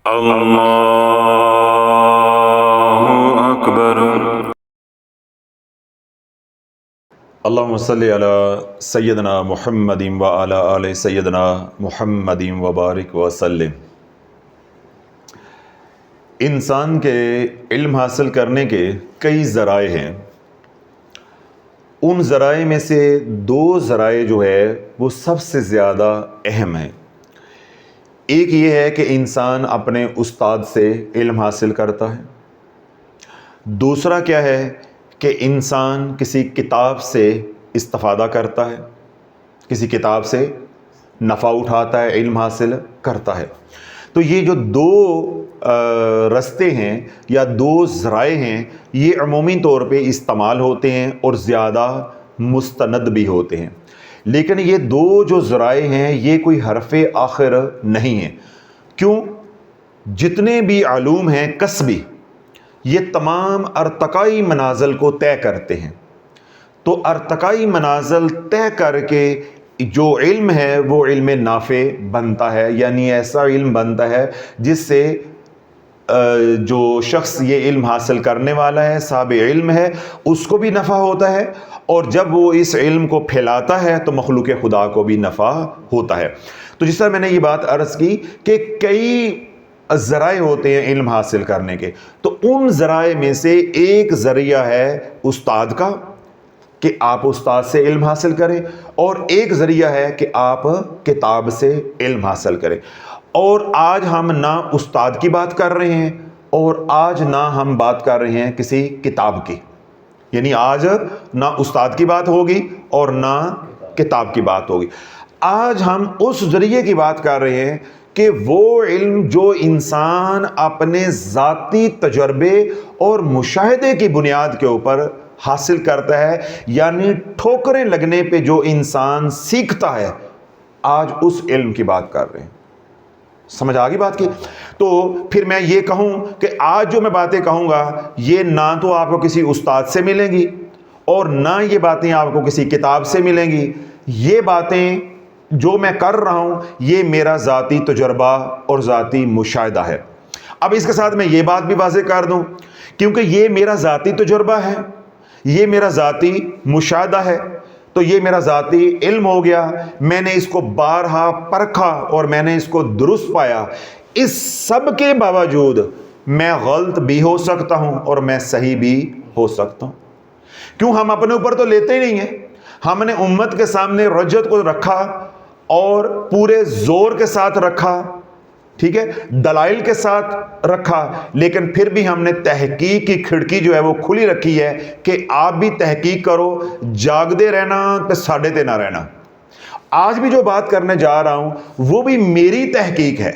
اللہ اکبر۔ اللہم صلی علی سیدنا محمد و علی آل سیدنا محمد وبارک وسلم۔ انسان کے علم حاصل کرنے کے کئی ذرائع ہیں، ان ذرائع میں سے دو ذرائع جو ہے وہ سب سے زیادہ اہم ہیں۔ ایک یہ ہے کہ انسان اپنے استاد سے علم حاصل کرتا ہے، دوسرا کیا ہے کہ انسان کسی کتاب سے استفادہ کرتا ہے، کسی کتاب سے نفع اٹھاتا ہے، علم حاصل کرتا ہے۔ تو یہ جو دو رستے ہیں یا دو ذرائع ہیں، یہ عمومی طور پہ استعمال ہوتے ہیں اور زیادہ مستند بھی ہوتے ہیں، لیکن یہ دو جو ذرائع ہیں یہ کوئی حرف آخر نہیں ہیں۔ کیوں؟ جتنے بھی علوم ہیں کسبی، یہ تمام ارتقائی منازل کو طے کرتے ہیں۔ تو ارتقائی منازل طے کر کے جو علم ہے وہ علم نافع بنتا ہے، یعنی ایسا علم بنتا ہے جس سے جو شخص یہ علم حاصل کرنے والا ہے، صاحب علم ہے، اس کو بھی نفع ہوتا ہے، اور جب وہ اس علم کو پھیلاتا ہے تو مخلوق خدا کو بھی نفع ہوتا ہے۔ تو جس طرح میں نے یہ بات عرض کی کہ کئی ذرائع ہوتے ہیں علم حاصل کرنے کے، تو ان ذرائع میں سے ایک ذریعہ ہے استاد کا کہ آپ استاد سے علم حاصل کریں، اور ایک ذریعہ ہے کہ آپ کتاب سے علم حاصل کریں۔ اور آج ہم نہ استاد کی بات کر رہے ہیں، اور آج نہ ہم بات کر رہے ہیں کسی کتاب کی، یعنی آج نہ استاد کی بات ہوگی اور نہ کتاب کی بات ہوگی۔ آج ہم اس ذریعے کی بات کر رہے ہیں کہ وہ علم جو انسان اپنے ذاتی تجربے اور مشاہدے کی بنیاد کے اوپر حاصل کرتا ہے، یعنی ٹھوکریں لگنے پہ جو انسان سیکھتا ہے، آج اس علم کی بات کر رہے ہیں۔ سمجھ آگئی بات کی؟ تو پھر میں یہ کہوں کہ آج جو میں باتیں کہوں گا یہ نہ تو آپ کو کسی استاد سے ملیں گی، اور نہ یہ باتیں آپ کو کسی کتاب سے ملیں گی۔ یہ باتیں جو میں کر رہا ہوں یہ میرا ذاتی تجربہ اور ذاتی مشاہدہ ہے۔ اب اس کے ساتھ میں یہ بات بھی واضح کر دوں، کیونکہ یہ میرا ذاتی تجربہ ہے، یہ میرا ذاتی مشاہدہ ہے، تو یہ میرا ذاتی علم ہو گیا۔ میں نے اس کو بارہا پرکھا اور میں نے اس کو درست پایا۔ اس سب کے باوجود میں غلط بھی ہو سکتا ہوں اور میں صحیح بھی ہو سکتا ہوں۔ کیوں؟ ہم اپنے اوپر تو لیتے ہی نہیں ہیں۔ ہم نے امت کے سامنے رجت کو رکھا اور پورے زور کے ساتھ رکھا، ٹھیک ہے، دلائل کے ساتھ رکھا، لیکن پھر بھی ہم نے تحقیق کی کھڑکی جو ہے وہ کھلی رکھی ہے کہ آپ بھی تحقیق کرو، جاگ دے رہنا تے ساڑے تے نہ رہنا۔ آج بھی جو بات کرنے جا رہا ہوں وہ بھی میری تحقیق ہے،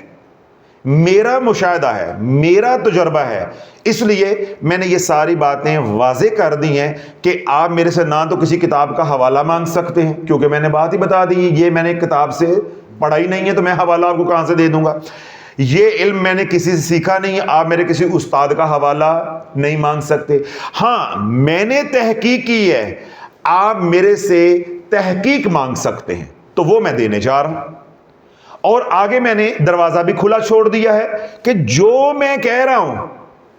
میرا مشاہدہ ہے، میرا تجربہ ہے۔ اس لیے میں نے یہ ساری باتیں واضح کر دی ہیں کہ آپ میرے سے نہ تو کسی کتاب کا حوالہ مانگ سکتے ہیں، کیونکہ میں نے بات ہی بتا دی، یہ میں نے کتاب سے پڑھا ہی نہیں ہے تو میں حوالہ آپ کو کہاں سے دے دوں گا۔ یہ علم میں نے کسی سے سیکھا نہیں ہے، آپ میرے کسی استاد کا حوالہ نہیں مانگ سکتے۔ ہاں، میں نے تحقیق کی ہے، آپ میرے سے تحقیق مانگ سکتے ہیں، تو وہ میں دینے جا رہا ہوں۔ اور آگے میں نے دروازہ بھی کھلا چھوڑ دیا ہے کہ جو میں کہہ رہا ہوں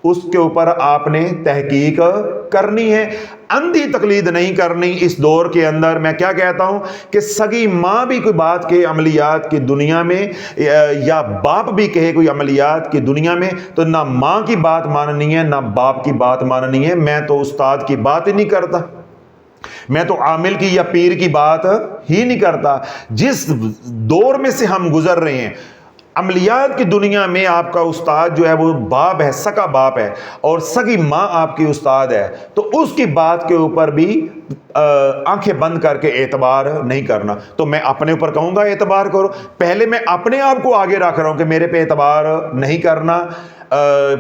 اس کے اوپر آپ نے تحقیق کرنی ہے، اندھی تقلید نہیں کرنی۔ اس دور کے اندر میں کیا کہتا ہوں کہ سگی ماں بھی کوئی بات کے عملیات کی دنیا میں، یا باپ بھی کہے کوئی عملیات کی دنیا میں، تو نہ ماں کی بات ماننی ہے نہ باپ کی بات ماننی ہے۔ میں تو استاد کی بات ہی نہیں کرتا، میں تو عامل کی یا پیر کی بات ہی نہیں کرتا۔ جس دور میں سے ہم گزر رہے ہیں، عملیات کی دنیا میں آپ کا استاد جو ہے وہ باپ ہے، سگا باپ ہے، اور سگی ماں آپ کی استاد ہے، تو اس کی بات کے اوپر بھی آنکھیں بند کر کے اعتبار نہیں کرنا۔ تو میں اپنے اوپر کہوں گا اعتبار کرو، پہلے میں اپنے آپ کو آگے رکھ رہا ہوں کہ میرے پہ اعتبار نہیں کرنا۔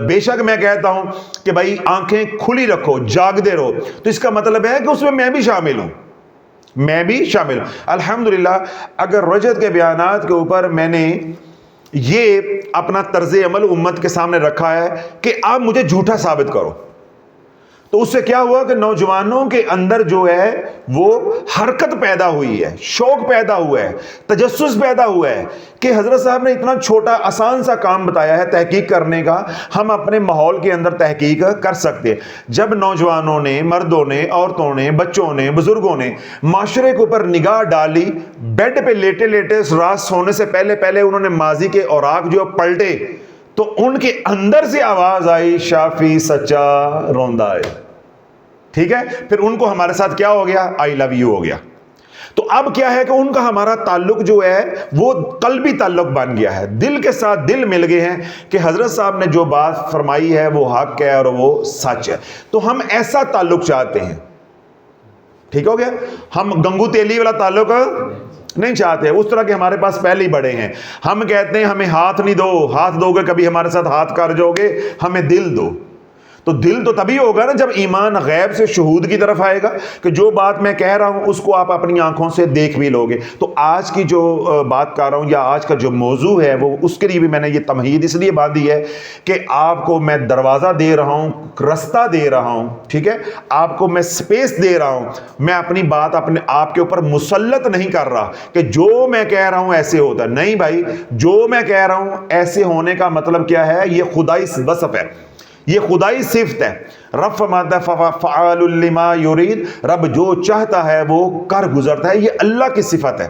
بے شک میں کہتا ہوں کہ بھائی آنکھیں کھلی رکھو، جاگتے رہو، تو اس کا مطلب ہے کہ اس میں بھی شامل ہوں، میں بھی شامل ہوں۔ الحمدللہ اگر رجت کے بیانات کے اوپر میں نے یہ اپنا طرز عمل امت کے سامنے رکھا ہے کہ آپ مجھے جھوٹا ثابت کرو، تو اس سے کیا ہوا کہ نوجوانوں کے اندر جو ہے وہ حرکت پیدا ہوئی ہے، شوق پیدا ہوا ہے، تجسس پیدا ہوا ہے کہ حضرت صاحب نے اتنا چھوٹا آسان سا کام بتایا ہے تحقیق کرنے کا، ہم اپنے ماحول کے اندر تحقیق کر سکتے ہیں۔ جب نوجوانوں نے، مردوں نے، عورتوں نے، بچوں نے، بزرگوں نے معاشرے کے اوپر نگاہ ڈالی، بیڈ پہ لیٹے لیٹے رات سونے سے پہلے انہوں نے ماضی کے اوراق جو پلٹے، تو ان کے اندر سے آواز آئی، شافی سچا روندا ہے۔ ٹھیک ہے، پھر ان کو ہمارے ساتھ کیا ہو گیا؟ آئی لو یو ہو گیا۔ تو اب کیا ہے کہ ان کا ہمارا تعلق جو ہے وہ قلبی تعلق بن گیا ہے، دل کے ساتھ دل مل گئے ہیں کہ حضرت صاحب نے جو بات فرمائی ہے وہ حق ہے اور وہ سچ ہے۔ تو ہم ایسا تعلق چاہتے ہیں، ٹھیک ہو گیا، ہم گنگو تیلی والا تعلق نہیں چاہتے، اس طرح کے ہمارے پاس پہلے ہی بڑے ہیں۔ ہم کہتے ہیں ہمیں ہاتھ نہیں دو، ہاتھ دو گے کبھی ہمارے ساتھ ہاتھ کر جاؤ گے، ہمیں دل دو۔ تو دل تو تبھی ہوگا نا جب ایمان غیب سے شہود کی طرف آئے گا کہ جو بات میں کہہ رہا ہوں اس کو آپ اپنی آنکھوں سے دیکھ بھی لوگے۔ تو آج کی جو بات کر رہا ہوں یا آج کا جو موضوع ہے وہ اس کے لیے بھی میں نے یہ تمہید اس لیے باندھی ہے کہ آپ کو میں دروازہ دے رہا ہوں، رستہ دے رہا ہوں، ٹھیک ہے، آپ کو میں سپیس دے رہا ہوں، میں اپنی بات اپنے آپ کے اوپر مسلط نہیں کر رہا کہ جو میں کہہ رہا ہوں ایسے ہوتا ہے۔ نہیں بھائی، جو میں کہہ رہا ہوں ایسے ہونے کا مطلب کیا ہے؟ یہ خدائی وصف ہے، یہ خدائی صفت ہے۔ رب فرماتا ہے فعال لما یرید، رب جو چاہتا ہے وہ کر گزرتا ہے، یہ اللہ کی صفت ہے۔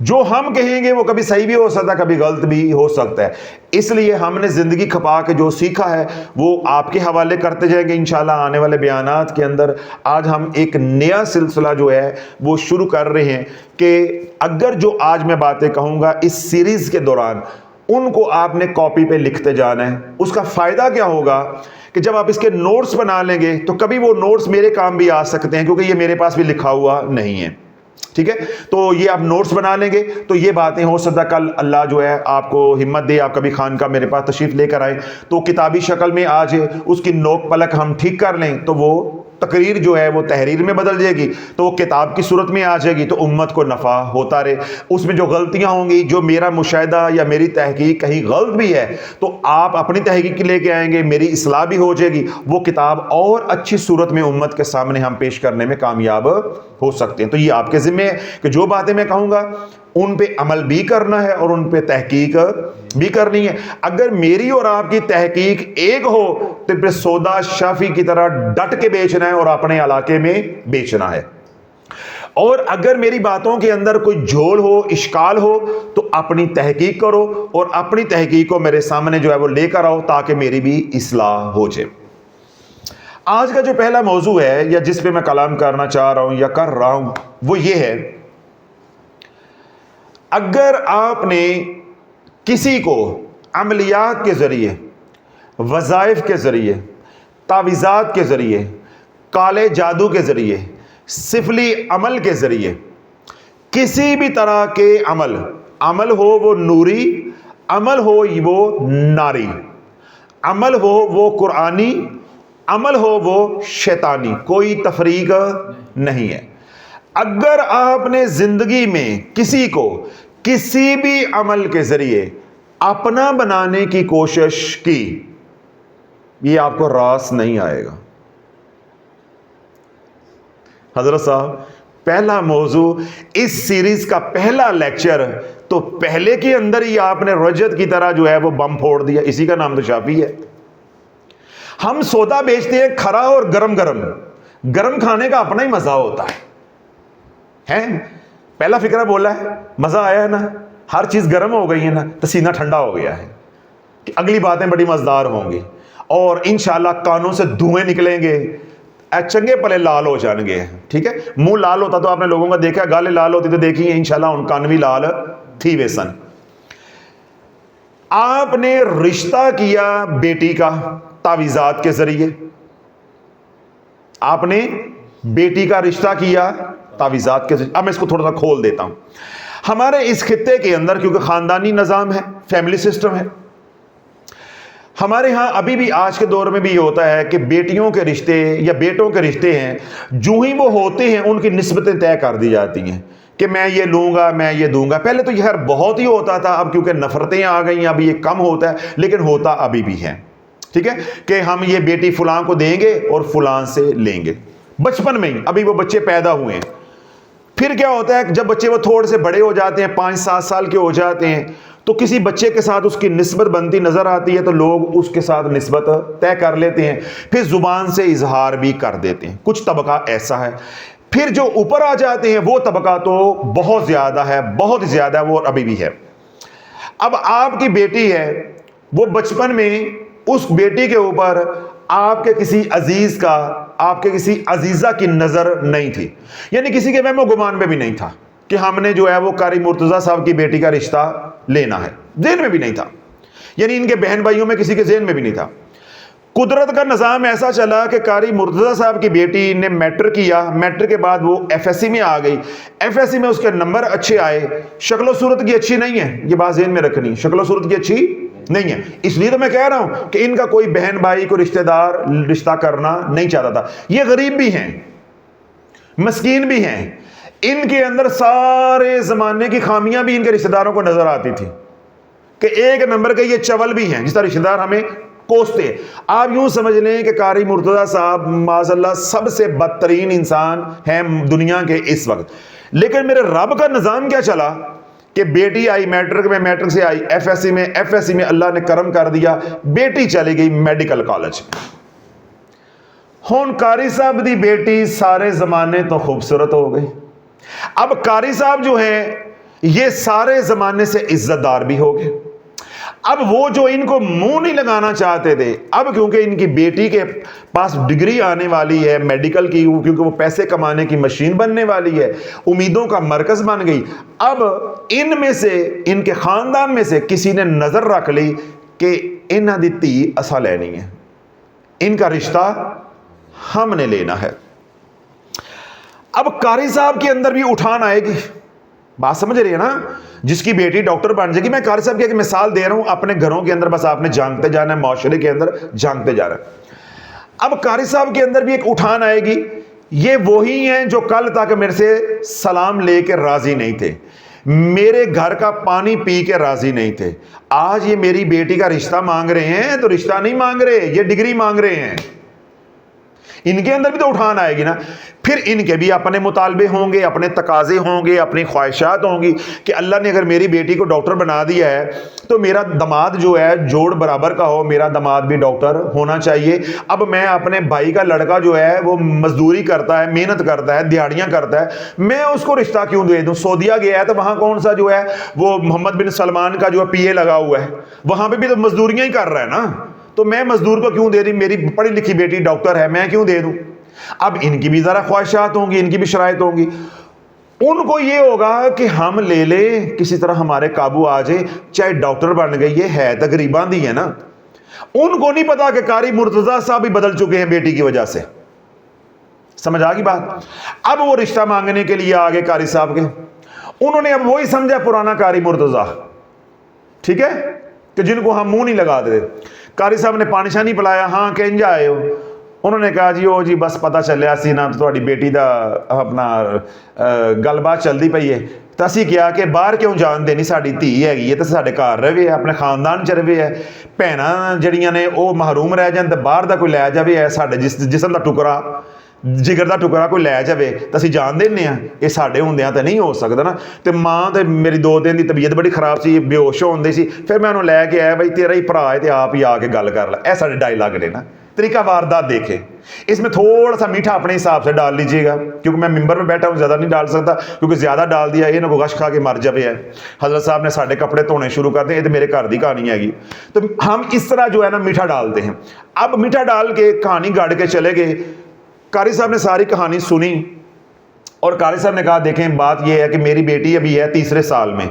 جو ہم کہیں گے وہ کبھی صحیح بھی ہو سکتا ہے، کبھی غلط بھی ہو سکتا ہے۔ اس لیے ہم نے زندگی کھپا کے جو سیکھا ہے وہ آپ کے حوالے کرتے جائیں گے انشاءاللہ آنے والے بیانات کے اندر۔ آج ہم ایک نیا سلسلہ جو ہے وہ شروع کر رہے ہیں کہ اگر جو آج میں باتیں کہوں گا اس سیریز کے دوران ان کو آپ نے کاپی پہ لکھتے جانا ہے۔ اس کا فائدہ کیا ہوگا کہ جب آپ اس کے نوٹس بنا لیں گے تو کبھی وہ نوٹس میرے کام بھی آ سکتے ہیں، کیونکہ یہ میرے پاس بھی لکھا ہوا نہیں ہے، ٹھیک ہے۔ تو یہ آپ نوٹس بنا لیں گے تو یہ باتیں ہو سکتا کل اللہ جو ہے آپ کو ہمت دے، آپ کبھی خانقاہ میرے پاس تشریف لے کر آئیں تو کتابی شکل میں آج اس کی نوک پلک ہم ٹھیک کر لیں تو وہ تقریر جو ہے وہ تحریر میں بدل جائے گی، تو وہ کتاب کی صورت میں آ جائے گی، تو امت کو نفع ہوتا رہے۔ اس میں جو غلطیاں ہوں گی، جو میرا مشاہدہ یا میری تحقیق کہیں غلط بھی ہے تو آپ اپنی تحقیق لے کے آئیں گے، میری اصلاح بھی ہو جائے گی، وہ کتاب اور اچھی صورت میں امت کے سامنے ہم پیش کرنے میں کامیاب ہو سکتے ہیں۔ تو یہ آپ کے ذمہ ہے کہ جو باتیں میں کہوں گا ان پہ عمل بھی کرنا ہے اور ان پہ تحقیق بھی کرنی ہے۔ اگر میری اور آپ کی تحقیق ایک ہو تو پھر سودا شافی کی طرح ڈٹ کے بیچنا ہے اور اپنے علاقے میں بیچنا ہے، اور اگر میری باتوں کے اندر کوئی جھول ہو، اشکال ہو تو اپنی تحقیق کرو اور اپنی تحقیق کو میرے سامنے جو ہے وہ لے کر آؤ تاکہ میری بھی اصلاح ہو جائے۔ آج کا جو پہلا موضوع ہے یا جس پہ میں کلام کرنا چاہ رہا ہوں یا کر رہا ہوں وہ یہ ہے، اگر آپ نے کسی کو عملیات کے ذریعے، وظائف کے ذریعے، تعویذات کے ذریعے، کالے جادو کے ذریعے، سفلی عمل کے ذریعے، کسی بھی طرح کے عمل ہو وہ نوری، عمل ہو وہ ناری، عمل ہو وہ قرآنی، عمل ہو وہ شیطانی، کوئی تفریق نہیں ہے۔ اگر آپ نے زندگی میں کسی کو کسی بھی عمل کے ذریعے اپنا بنانے کی کوشش کی، یہ آپ کو راس نہیں آئے گا۔ حضرت صاحب پہلا موضوع اس سیریز کا پہلا لیکچر تو پہلے کے اندر ہی آپ نے رجت کی طرح جو ہے وہ بم پھوڑ دیا، اسی کا نام تو شافی ہے۔ ہم سودا بیچتے ہیں کھرا اور گرم گرم، گرم کھانے کا اپنا ہی مزہ ہوتا ہے۔ پہلا فکرہ بولا ہے، مزہ آیا ہے نا، ہر چیز گرم ہو گئی ہے نا تو سینہ ٹھنڈا ہو گیا ہے کہ اگلی باتیں بڑی مزدار ہوں گی اور انشاءاللہ کانوں سے دھوئیں نکلیں گے، چنگے پلے لال ہو جائیں گے، ٹھیک ہے۔ منہ لال ہوتا تو آپ نے لوگوں کا دیکھا، گالیں لال ہوتی تو دیکھی ہے انشاءاللہ ان کان بھی لال تھی ویسن۔ آپ نے رشتہ کیا بیٹی کا تعویذات کے ذریعے، آپ نے بیٹی کا رشتہ کیا تعویذات کے ذریعے۔ اب میں اس کو تھوڑا سا کھول دیتا ہوں۔ ہمارے اس خطے کے اندر کیونکہ خاندانی نظام ہے، فیملی سسٹم ہے، ہمارے ہاں ابھی بھی آج کے دور میں بھی یہ ہوتا ہے کہ بیٹیوں کے رشتے یا بیٹوں کے رشتے ہیں، جو ہی وہ ہوتے ہیں ان کی نسبتیں طے کر دی جاتی ہیں کہ میں یہ لوں گا، میں یہ دوں گا۔ پہلے تو یہ خیر بہت ہی ہوتا تھا، اب کیونکہ نفرتیں آ گئی ہیں اب یہ کم ہوتا ہے، لیکن ہوتا ابھی بھی ہے۔ ٹھیک ہے، کہ ہم یہ بیٹی فلاں کو دیں گے اور فلاں سے لیں گے، بچپن میں ہی، ابھی وہ بچے پیدا ہوئے ہیں۔ پھر کیا ہوتا ہے، جب بچے وہ تھوڑے سے بڑے ہو جاتے ہیں، 5-7 سال کے ہو جاتے ہیں، تو کسی بچے کے ساتھ اس کی نسبت بنتی نظر آتی ہے، تو لوگ اس کے ساتھ نسبت طے کر لیتے ہیں، پھر زبان سے اظہار بھی کر دیتے ہیں۔ کچھ طبقہ ایسا ہے۔ پھر جو اوپر آ جاتے ہیں وہ طبقہ تو بہت زیادہ ہے، بہت زیادہ ہے، وہ ابھی بھی ہے۔ اب آپ کی بیٹی ہے، وہ بچپن میں اس بیٹی کے اوپر آپ کے کسی عزیز کا، آپ کے کسی عزیزہ کی نظر نہیں تھی، یعنی کسی کے وہم و گمان میں بھی نہیں تھا کہ ہم نے جو ہے وہ قاری مرتضیٰ صاحب کی بیٹی کا رشتہ لینا ہے، ذہن میں بھی نہیں تھا، یعنی ان کے بہن بھائیوں میں کسی کے ذہن میں بھی نہیں تھا۔ قدرت کا نظام ایسا چلا کہ قاری مرتضیٰ صاحب کی بیٹی نے میٹرک کیا، میٹرک کے بعد وہ ایف ایس سی میں آ گئی، ایف ایس سی میں اس کے نمبر اچھے آئے، شکل و صورت کی اچھی نہیں ہے، یہ بات ذہن میں رکھنی، شکل و صورت کی اچھی نہیں ہے، اس لیے تو میں کہہ رہا ہوں کہ ان کا کوئی بہن بھائی کوئی رشتہ دار رشتہ کرنا نہیں چاہتا تھا۔ یہ غریب بھی ہیں، مسکین بھی ہیں، ان کے اندر سارے زمانے کی خامیاں بھی ان کے رشتہ داروں کو نظر آتی تھی کہ ایک نمبر کے یہ چول بھی ہیں، جس طرح رشتہ دار ہمیں کوستے ہیں۔ آپ یوں سمجھ لیں کہ قاری مرتضیٰ صاحب معاذ اللہ سب سے بدترین انسان ہیں دنیا کے اس وقت، لیکن میرے رب کا نظام کیا چلا کہ بیٹی آئی میٹرک میں، میٹرک سے آئی ایف ایس سی میں، ایف ایس سی میں اللہ نے کرم کر دیا، بیٹی چلی گئی میڈیکل کالج۔ ہون قاری صاحب دی بیٹی سارے زمانے تو خوبصورت ہو گئی، اب قاری صاحب جو ہیں یہ سارے زمانے سے عزت دار بھی ہو گئے۔ اب وہ جو ان کو منہ نہیں لگانا چاہتے تھے، اب کیونکہ ان کی بیٹی کے پاس ڈگری آنے والی ہے میڈیکل کی، کیونکہ وہ پیسے کمانے کی مشین بننے والی ہے، امیدوں کا مرکز بن گئی، اب ان میں سے، ان کے خاندان میں سے کسی نے نظر رکھ لی کہ انہاں دی دھی اسا لینی ہے، ان کا رشتہ ہم نے لینا ہے۔ اب قاری صاحب کے اندر بھی اٹھان آئے گی، بات سمجھ رہی ہے نا، جس کی بیٹی ڈاکٹر بن جائے گی، میں قاری صاحب کی ایک مثال دے رہا ہوں، اپنے گھروں کے اندر بس آپ نے جانتے جانا ہے، معاشرے کے اندر جانتے جا رہا ہے۔ اب قاری صاحب کے اندر بھی ایک اٹھان آئے گی، یہ وہی ہیں جو کل تک میرے سے سلام لے کے راضی نہیں تھے، میرے گھر کا پانی پی کے راضی نہیں تھے، آج یہ میری بیٹی کا رشتہ مانگ رہے ہیں تو رشتہ نہیں مانگ رہے، یہ ڈگری مانگ رہے ہیں۔ ان کے اندر بھی تو اٹھان آئے گی نا، پھر ان کے بھی اپنے مطالبے ہوں گے، اپنے تقاضے ہوں گے، اپنی خواہشات ہوں گی کہ اللہ نے اگر میری بیٹی کو ڈاکٹر بنا دیا ہے تو میرا دماد جو ہے جوڑ برابر کا ہو، میرا دماد بھی ڈاکٹر ہونا چاہیے۔ اب میں اپنے بھائی کا لڑکا جو ہے وہ مزدوری کرتا ہے، محنت کرتا ہے، دیہڑیاں کرتا ہے، میں اس کو رشتہ کیوں دے دوں؟ سعودیہ گیا ہے تو وہاں کون سا جو ہے وہ محمد بن سلمان کا جو ہے پی اے لگا ہوا ہے، وہاں پہ بھی تو مزدوریاں ہی کر رہا ہے نا، تو میں مزدور کو کیوں دے دوں؟ میری پڑھی لکھی بیٹی ڈاکٹر ہے، میں کیوں دے دوں؟ اب ان کی بھی ذرا خواہشات ہوں گی، ان کی بھی شرائط ہوں گی، ان کو یہ ہوگا کہ ہم لے لیں، کسی طرح ہمارے قابو آ جائے، چاہے ڈاکٹر بن گئی ہے تو غریباں دی ہے نا۔ ان کو نہیں پتا کہ قاری مرتضیٰ صاحب بھی بدل چکے ہیں بیٹی کی وجہ سے، سمجھ آ گئی بات؟ اب وہ رشتہ مانگنے کے لیے آگے قاری صاحب کے، انہوں نے اب وہی سمجھا پرانا قاری مرتضیٰ، ٹھیک ہے، کہ جن کو ہم منہ نہیں لگاتے تھے۔ قاری صاحب نے پانی شانی پلایا، ہاں کہیں آئے ہو؟ انہوں نے کہا جی او جی بس پتہ چلیا سی نا تہاڈی بیٹی دا اپنا گل بات چلدی پئی ہے، تو اسی کیا کہ باہر کیوں جان دینی، ساڈی دھی ہیگی ہے تو ساڈے گھر رہے، اپنے خاندان چ رہے ہے، بھیناں جڑیاں نے وہ محروم رہ جان تے باہر دا کوئی لے جاوے، ہے ساڈے جسم دا ٹکڑا، جگر دا ٹکڑا کوئی لے جاوے تو اسی جان دینے ہیں، یہ ساڈے ہوندیاں تو نہیں ہو سکدا نا۔ تے ماں تے میری 2 دن دی طبیعت بڑی خراب سی، بے ہوش ہوندی سی، پھر میں انہوں لے کے آیا، بھائی تیرا ہی بھرا ہے تے آپ ہی آ کے گل کر لے، اے ساڈے ڈائلاگ نے نا، طریقہ واردات دیکھیں، اس میں تھوڑا سا میٹھا اپنے حساب سے ڈال لیجئے گا، کیونکہ میں ممبر میں بیٹھا ہوں، زیادہ نہیں ڈال سکتا، کیونکہ زیادہ ڈال دیا یہ نہ کوئی غش کھا کے مر جاوے ہے۔ حضرت صاحب نے ساڈے کپڑے دھونے شروع کر دیں، یہ تو میرے گھر دی کہانی ہے گی، تو ہم اس طرح جو ہے نا میٹھا ڈالتے ہیں۔ اب میٹھا ڈال کے کہانی گاڑ کے چلے گئے، قاری صاحب نے ساری کہانی سنی اور قاری صاحب نے کہا دیکھیں بات یہ ہے کہ میری بیٹی ابھی ہے 3 سال میں،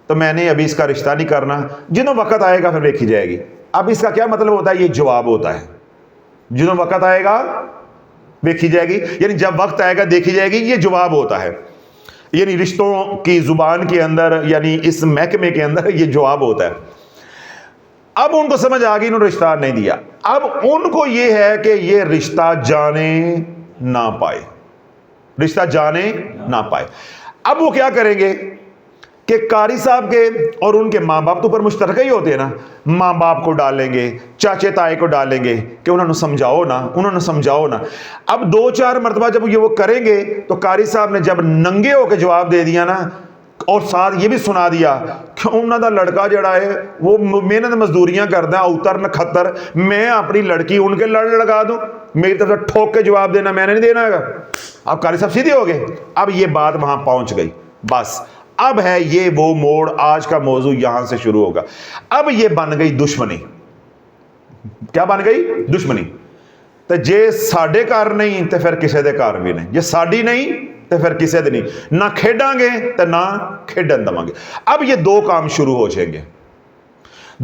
تو میں نے ابھی اس کا رشتہ نہیں کرنا، جنہوں وقت آئے گا پھر دیکھی جائے گی۔ اب اس کا کیا مطلب ہوتا ہے؟ یہ جواب ہوتا ہے، جنہوں وقت آئے گا دیکھی جائے گی، یعنی جب وقت آئے گا دیکھی جائے گی، یہ جواب ہوتا ہے، یعنی رشتوں کی زبان کے اندر، یعنی اس محکمے کے اندر یہ جواب ہوتا ہے۔ اب ان کو سمجھ آ گئی، انہوں نے رشتہ نہیں دیا، اب ان کو یہ ہے کہ یہ رشتہ جانے نہ پائے، رشتہ جانے نہ پائے۔ اب وہ کیا کریں گے؟ کہ قاری صاحب کے اور ان کے ماں باپ تو پر مشترکہ ہی ہوتے ہیں نا، ماں باپ کو ڈالیں گے، چاچے تائے کو ڈالیں گے کہ انہوں نے سمجھاؤ نا. اب 2-4 مرتبہ جب یہ وہ کریں گے تو قاری صاحب نے جب ننگے ہو کے جواب دے دیا نا، اور ساتھ یہ بھی سنا دیا کہ انہوں دا لڑکا جڑا ہے وہ محنت مزدوریاں کردا اوتر نکھتر، میں اپنی لڑکی ان کے لڑکا دوں، میری طرف سے ٹھوک کے جواب دینا میں نے نہیں دینا ہے. اب قاری صاحب سیدھے ہو گئے. اب یہ بات وہاں پہنچ گئی. بس اب ہے یہ وہ موڑ، آج کا موضوع یہاں سے شروع ہوگا. اب یہ بن گئی دشمنی. کیا بن گئی؟ دشمنی. تو جے ساڈے گھر نہیں تو پھر کسی دے گھر بھی نہیں، جے ساڈی نہیں تو پھر کسی دے نہیں، نہ کھیڈاں گے تو نہ کھیڈن دواں گے. اب یہ 2 کام شروع ہو جائیں گے.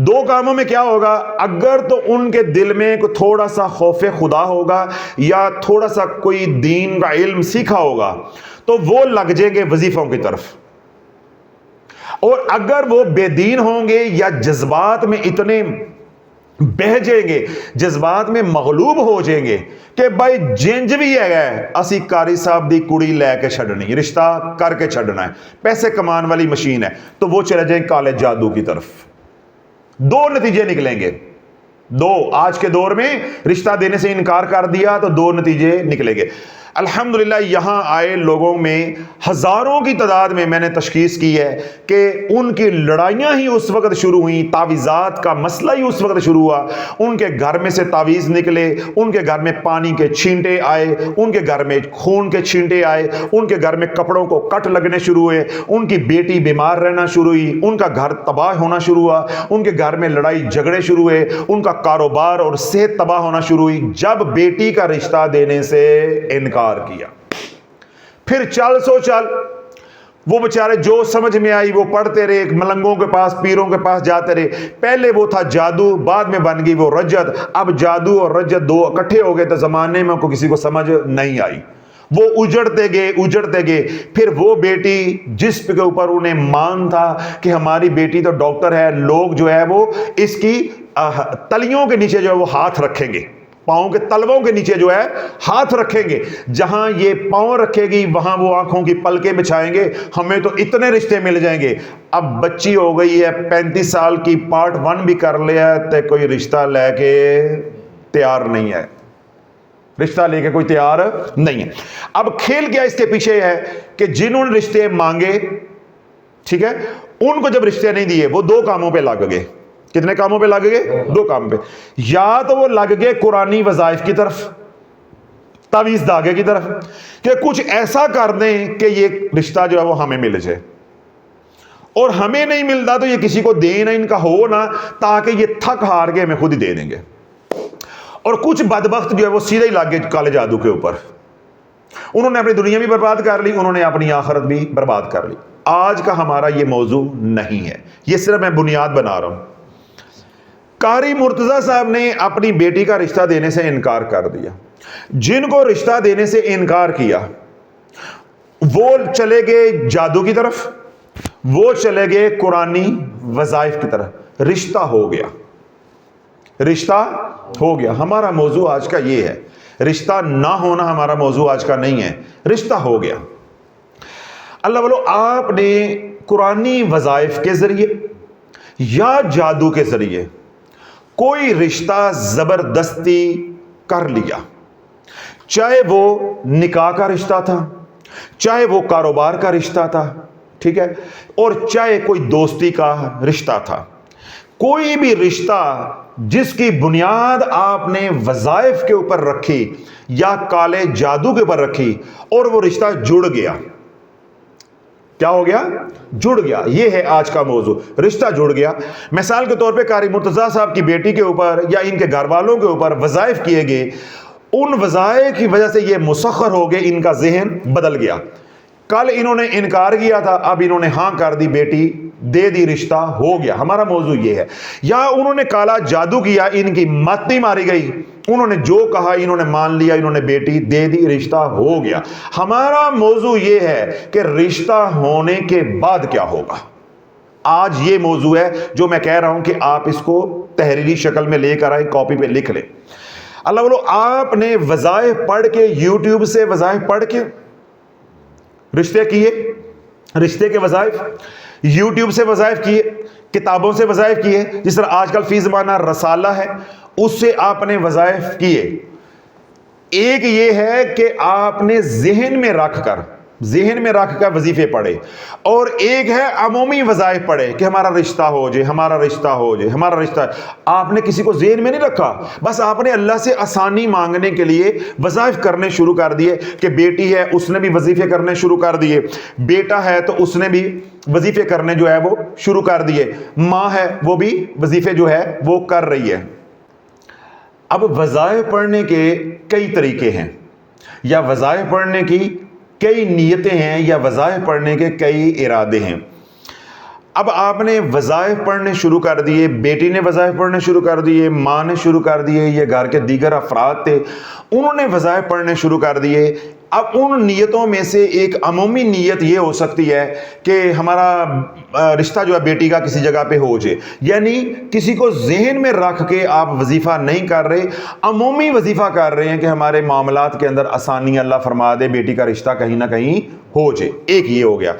2 کاموں میں کیا ہوگا؟ اگر تو ان کے دل میں کوئی تھوڑا سا خوف خدا ہوگا یا تھوڑا سا کوئی دین کا علم سیکھا ہوگا تو وہ لگ جائیں گے وظیفوں کی طرف. اور اگر وہ بے دین ہوں گے یا جذبات میں اتنے بہ جائیں گے، جذبات میں مغلوب ہو جائیں گے کہ بھائی جنج بھی ہے اسی قاری صاحب دی کڑی لے کے چھڑنی، رشتہ کر کے چھڑنا ہے، پیسے کمان والی مشین ہے، تو وہ چلے جائیں کالے جادو کی طرف. 2 نتیجے نکلیں گے. 2 آج کے دور میں رشتہ دینے سے انکار کر دیا تو 2 نتیجے نکلیں گے. الحمدللہ یہاں آئے لوگوں میں ہزاروں کی تعداد میں نے تشخیص کی ہے کہ ان کی لڑائیاں ہی اس وقت شروع ہوئیں، تعویذات کا مسئلہ ہی اس وقت شروع ہوا. ان کے گھر میں سے تعویذ نکلے، ان کے گھر میں پانی کے چھینٹے آئے، ان کے گھر میں خون کے چھینٹے آئے، ان کے گھر میں کپڑوں کو کٹ لگنے شروع ہوئے، ان کی بیٹی بیمار رہنا شروع ہوئی، ان کا گھر تباہ ہونا شروع ہوا، ان کے گھر میں لڑائی جھگڑے شروع ہوئے، ان کا کاروبار اور صحت تباہ ہونا شروع ہوئی جب بیٹی کا رشتہ دینے سے انکار کیا. پھر چل وہ بیچارے جو سمجھ میں آئی وہ پڑھتے رہے، ملنگوں کے پاس پیروں کے پاس جاتے رہے. پہلے وہ تھا جادو، بعد میں بن گئی وہ رجت. اب جادو اور رجت 2 اکٹھے ہو گئے تو زمانے میں کسی کو سمجھ نہیں آئی. وہ اجڑتے گئے. پھر وہ بیٹی جس کے اوپر انہیں مان تھا کہ ہماری بیٹی تو ڈاکٹر ہے، لوگ جو ہے وہ اس کی تلیوں کے نیچے جو ہے وہ ہاتھ رکھیں گے، پاؤں کے تلووں کے نیچے جو ہے ہاتھ رکھیں گے، جہاں یہ پاؤں رکھے گی وہاں وہ آنکھوں کی پلکیں بچھائیں گے، ہمیں تو اتنے رشتے مل جائیں گے. اب بچی ہو گئی ہے 35 سال کی، پارٹ 1 بھی کر لیا تو کوئی رشتہ لے کے تیار نہیں ہے، رشتہ لے کے کوئی تیار نہیں ہے. اب کھیل کیا اس کے پیچھے ہے کہ جنہوں نے رشتے مانگے، ٹھیک ہے، ان کو جب رشتے نہیں دیے وہ 2 کاموں پہ لگ گئے. کتنے کاموں پہ لگ گئے؟ 2 کام پہ. یا تو وہ لگ گئے قرآنی وظائف کی طرف، تعویذ داغے کی طرف، کہ کچھ ایسا کر دیں کہ یہ رشتہ جو ہے وہ ہمیں مل جائے، اور ہمیں نہیں ملتا تو یہ کسی کو دیں نہ، ان کا ہو نہ، تاکہ یہ تھک ہار کے ہمیں خود ہی دے دیں گے. اور کچھ بدبخت جو ہے وہ سیدھے ہی لگ گئے کالے جادو کے اوپر. انہوں نے اپنی دنیا بھی برباد کر لی، انہوں نے اپنی آخرت بھی برباد کر لی. آج کا ہمارا یہ موضوع نہیں ہے، یہ صرف میں بنیاد بنا رہا ہوں. قاری مرتضیٰ صاحب نے اپنی بیٹی کا رشتہ دینے سے انکار کر دیا. جن کو رشتہ دینے سے انکار کیا وہ چلے گئے جادو کی طرف، وہ چلے گئے قرآنی وظائف کی طرف. رشتہ ہو گیا، رشتہ ہو گیا. ہمارا موضوع آج کا یہ ہے، رشتہ نہ ہونا ہمارا موضوع آج کا نہیں ہے، رشتہ ہو گیا. اللہ والو، آپ نے قرآنی وظائف کے ذریعے یا جادو کے ذریعے کوئی رشتہ زبردستی کر لیا، چاہے وہ نکاح کا رشتہ تھا، چاہے وہ کاروبار کا رشتہ تھا، ٹھیک ہے، اور چاہے کوئی دوستی کا رشتہ تھا. کوئی بھی رشتہ جس کی بنیاد آپ نے وظائف کے اوپر رکھی یا کالے جادو کے اوپر رکھی اور وہ رشتہ جڑ گیا. کیا ہو گیا؟ جڑ گیا. یہ ہے آج کا موضوع، رشتہ جڑ گیا. مثال کے طور پہ قاری مرتضیٰ صاحب کی بیٹی کے اوپر یا ان کے گھر والوں کے اوپر وظائف کیے گئے، ان وظائف کی وجہ سے یہ مسخر ہو گئے، ان کا ذہن بدل گیا. کل انہوں نے انکار کیا تھا، اب انہوں نے ہاں کر دی، بیٹی دے دی، رشتہ ہو گیا. ہمارا موضوع یہ ہے. یا انہوں نے کالا جادو کیا، ان کی ماتی ماری گئی، انہوں نے جو کہا انہوں نے مان لیا، انہوں نے بیٹی دے دی، رشتہ ہو گیا. ہمارا موضوع یہ ہے کہ رشتہ ہونے کے بعد کیا ہوگا. آج یہ موضوع ہے جو میں کہہ رہا ہوں کہ آپ اس کو تحریری شکل میں لے کر آئیں، کاپی پہ لکھ لیں. اللہ والو، آپ نے وظائف پڑھ کے، یوٹیوب سے وظائف پڑھ کے رشتے کیے، رشتے کے وظائف، یوٹیوب سے وظائف کیے، کتابوں سے وظائف کیے، جس طرح آج کل فی زمانہ رسالہ ہے، اس سے آپ نے وظائف کیے۔ ایک یہ ہے کہ آپ نے ذہن میں رکھ کر وظیفے پڑھے، اور ایک ہے عمومی وظائف پڑھے کہ ہمارا رشتہ ہو جائے، ہمارا رشتہ ہو جائے، ہمارا رشتہ۔ آپ نے کسی کو ذہن میں نہیں رکھا، بس آپ نے اللہ سے آسانی مانگنے کے لیے وظائف کرنے شروع کر دیے کہ بیٹی ہے اس نے بھی وظیفے کرنے شروع کر دیے، بیٹا ہے تو اس نے بھی وظیفے کرنے جو ہے وہ شروع کر دیے، ماں ہے وہ بھی وظیفے جو ہے وہ کر رہی ہے۔ اب وظائف پڑھنے کے کئی طریقے ہیں، یا وظائف پڑھنے کی کئی نیتیں ہیں، یا وظائف پڑھنے کے کئی ارادے ہیں۔ اب آپ نے وظائف پڑھنے شروع کر دیے، بیٹی نے وظائف پڑھنے شروع کر دیے، ماں نے شروع کر دیے، یہ گھر کے دیگر افراد تھے انہوں نے وظائف پڑھنے شروع کر دیے۔ اب ان نیتوں میں سے ایک عمومی نیت یہ ہو سکتی ہے کہ ہمارا رشتہ جو ہے بیٹی کا کسی جگہ پہ ہو جائے، یعنی کسی کو ذہن میں رکھ کے آپ وظیفہ نہیں کر رہے، عمومی وظیفہ کر رہے ہیں کہ ہمارے معاملات کے اندر آسانی اللہ فرما دے، بیٹی کا رشتہ کہیں نہ کہیں ہو جائے۔ ایک یہ ہو گیا۔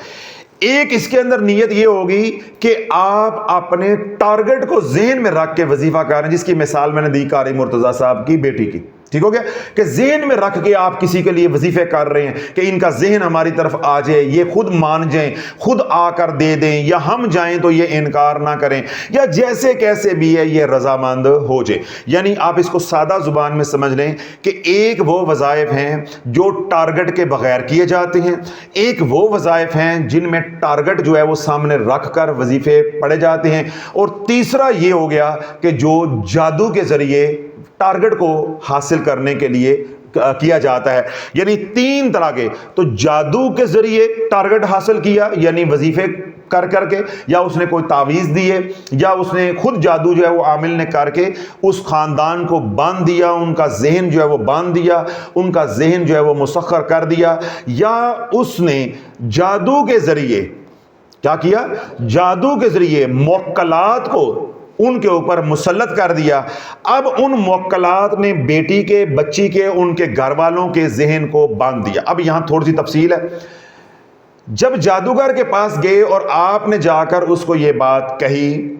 ایک اس کے اندر نیت یہ ہوگی کہ آپ اپنے ٹارگٹ کو ذہن میں رکھ کے وظیفہ کر رہے ہیں، جس کی مثال میں نے دی قاری مرتضیٰ صاحب کی بیٹی کی، ٹھیک ہو گیا، کہ ذہن میں رکھ کے آپ کسی کے لیے وظیفے کر رہے ہیں کہ ان کا ذہن ہماری طرف آ جائے، یہ خود مان جائیں، خود آ کر دے دیں، یا ہم جائیں تو یہ انکار نہ کریں، یا جیسے کیسے بھی ہے یہ رضامند ہو جائے۔ یعنی آپ اس کو سادہ زبان میں سمجھ لیں کہ ایک وہ وظائف ہیں جو ٹارگٹ کے بغیر کیے جاتے ہیں، ایک وہ وظائف ہیں جن میں ٹارگٹ جو ہے وہ سامنے رکھ کر وظیفے پڑھے جاتے ہیں، اور تیسرا یہ ہو گیا کہ جو جادو کے ذریعے ٹارگٹ کو حاصل کرنے کے لیے کیا جاتا ہے۔ یعنی تین طرح کے، تو جادو کے ذریعے ٹارگٹ حاصل کیا یعنی وظیفے کر کر کے، یا اس نے کوئی تعویذ دیے، یا اس نے خود جادو جو ہے وہ عامل نے کر کے اس خاندان کو باندھ دیا، ان کا ذہن جو ہے وہ باندھ دیا، ان کا ذہن جو ہے وہ مسخر کر دیا، یا اس نے جادو کے ذریعے کیا کیا، جادو کے ذریعے موکلات کو ان کے اوپر مسلط کر دیا۔ اب ان موکلات نے بیٹی کے، بچی کے، ان کے گھر والوں کے ذہن کو باندھ دیا۔ اب یہاں تھوڑی سی تفصیل ہے۔ جب جادوگر کے پاس گئے اور آپ نے جا کر اس کو یہ بات کہی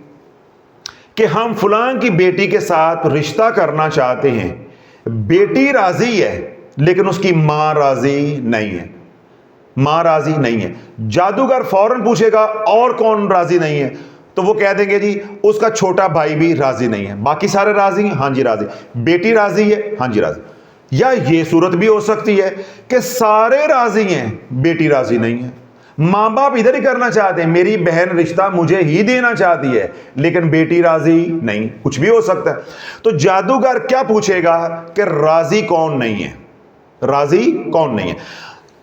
کہ ہم فلاں کی بیٹی کے ساتھ رشتہ کرنا چاہتے ہیں، بیٹی راضی ہے لیکن اس کی ماں راضی نہیں ہے، ماں راضی نہیں ہے، جادوگر فوراً پوچھے گا اور کون راضی نہیں ہے، تو وہ کہہ دیں گے جی اس کا چھوٹا بھائی بھی راضی نہیں ہے، باقی سارے راضی ہیں، ہاں جی راضی، بیٹی راضی ہے، ہاں جی راضی۔ یا یہ صورت بھی ہو سکتی ہے کہ سارے راضی ہیں، بیٹی راضی نہیں ہے، ماں باپ ادھر ہی کرنا چاہتے ہیں، میری بہن رشتہ مجھے ہی دینا چاہتی ہے لیکن بیٹی راضی نہیں، کچھ بھی ہو سکتا ہے۔ تو جادوگر کیا پوچھے گا کہ راضی کون نہیں ہے، راضی کون نہیں ہے۔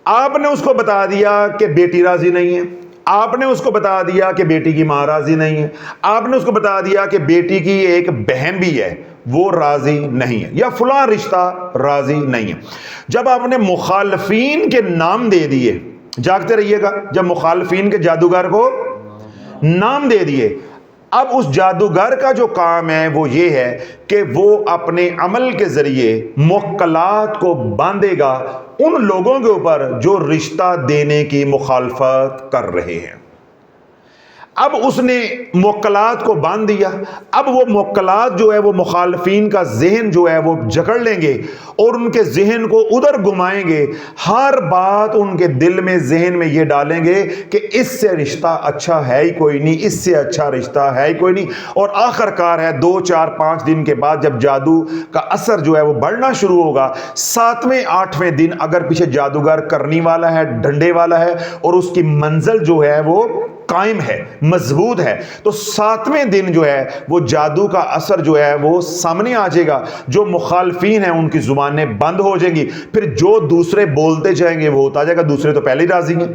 آپ نے اس کو بتا دیا کہ بیٹی راضی نہیں ہے، آپ نے اس کو بتا دیا کہ بیٹی کی ماں راضی نہیں ہے، آپ نے اس کو بتا دیا کہ بیٹی کی ایک بہن بھی ہے وہ راضی نہیں ہے، یا فلاں رشتہ راضی نہیں ہے۔ جب آپ نے مخالفین کے نام دے دیے، جاگتے رہیے گا، جب مخالفین کے جادوگر کو نام دے دیے، اب اس جادوگر کا جو کام ہے وہ یہ ہے کہ وہ اپنے عمل کے ذریعے موکلات کو باندھے گا ان لوگوں کے اوپر جو رشتہ دینے کی مخالفت کر رہے ہیں۔ اب اس نے موکلات کو باندھ دیا، اب وہ موکلات جو ہے وہ مخالفین کا ذہن جو ہے وہ جکڑ لیں گے اور ان کے ذہن کو ادھر گھمائیں گے، ہر بات ان کے دل میں، ذہن میں یہ ڈالیں گے کہ اس سے رشتہ اچھا ہے ہی کوئی نہیں، اس سے اچھا رشتہ ہے ہی کوئی نہیں، اور آخر کار ہے 2 4 5 دن کے بعد جب جادو کا اثر جو ہے وہ بڑھنا شروع ہوگا، 7ویں 8ویں دن اگر پیچھے جادوگر کرنی والا ہے، ڈنڈے والا ہے، اور اس کی منزل جو ہے وہ قائم ہے، مضبوط ہے، تو 7ویں دن جو ہے وہ جادو کا اثر جو ہے وہ سامنے آ جائے گا، جو مخالفین ہیں ان کی زبانیں بند ہو جائیں گی، پھر جو دوسرے بولتے جائیں گے وہ ہوتا جائے گا، دوسرے تو پہلے ہی راضی ہیں،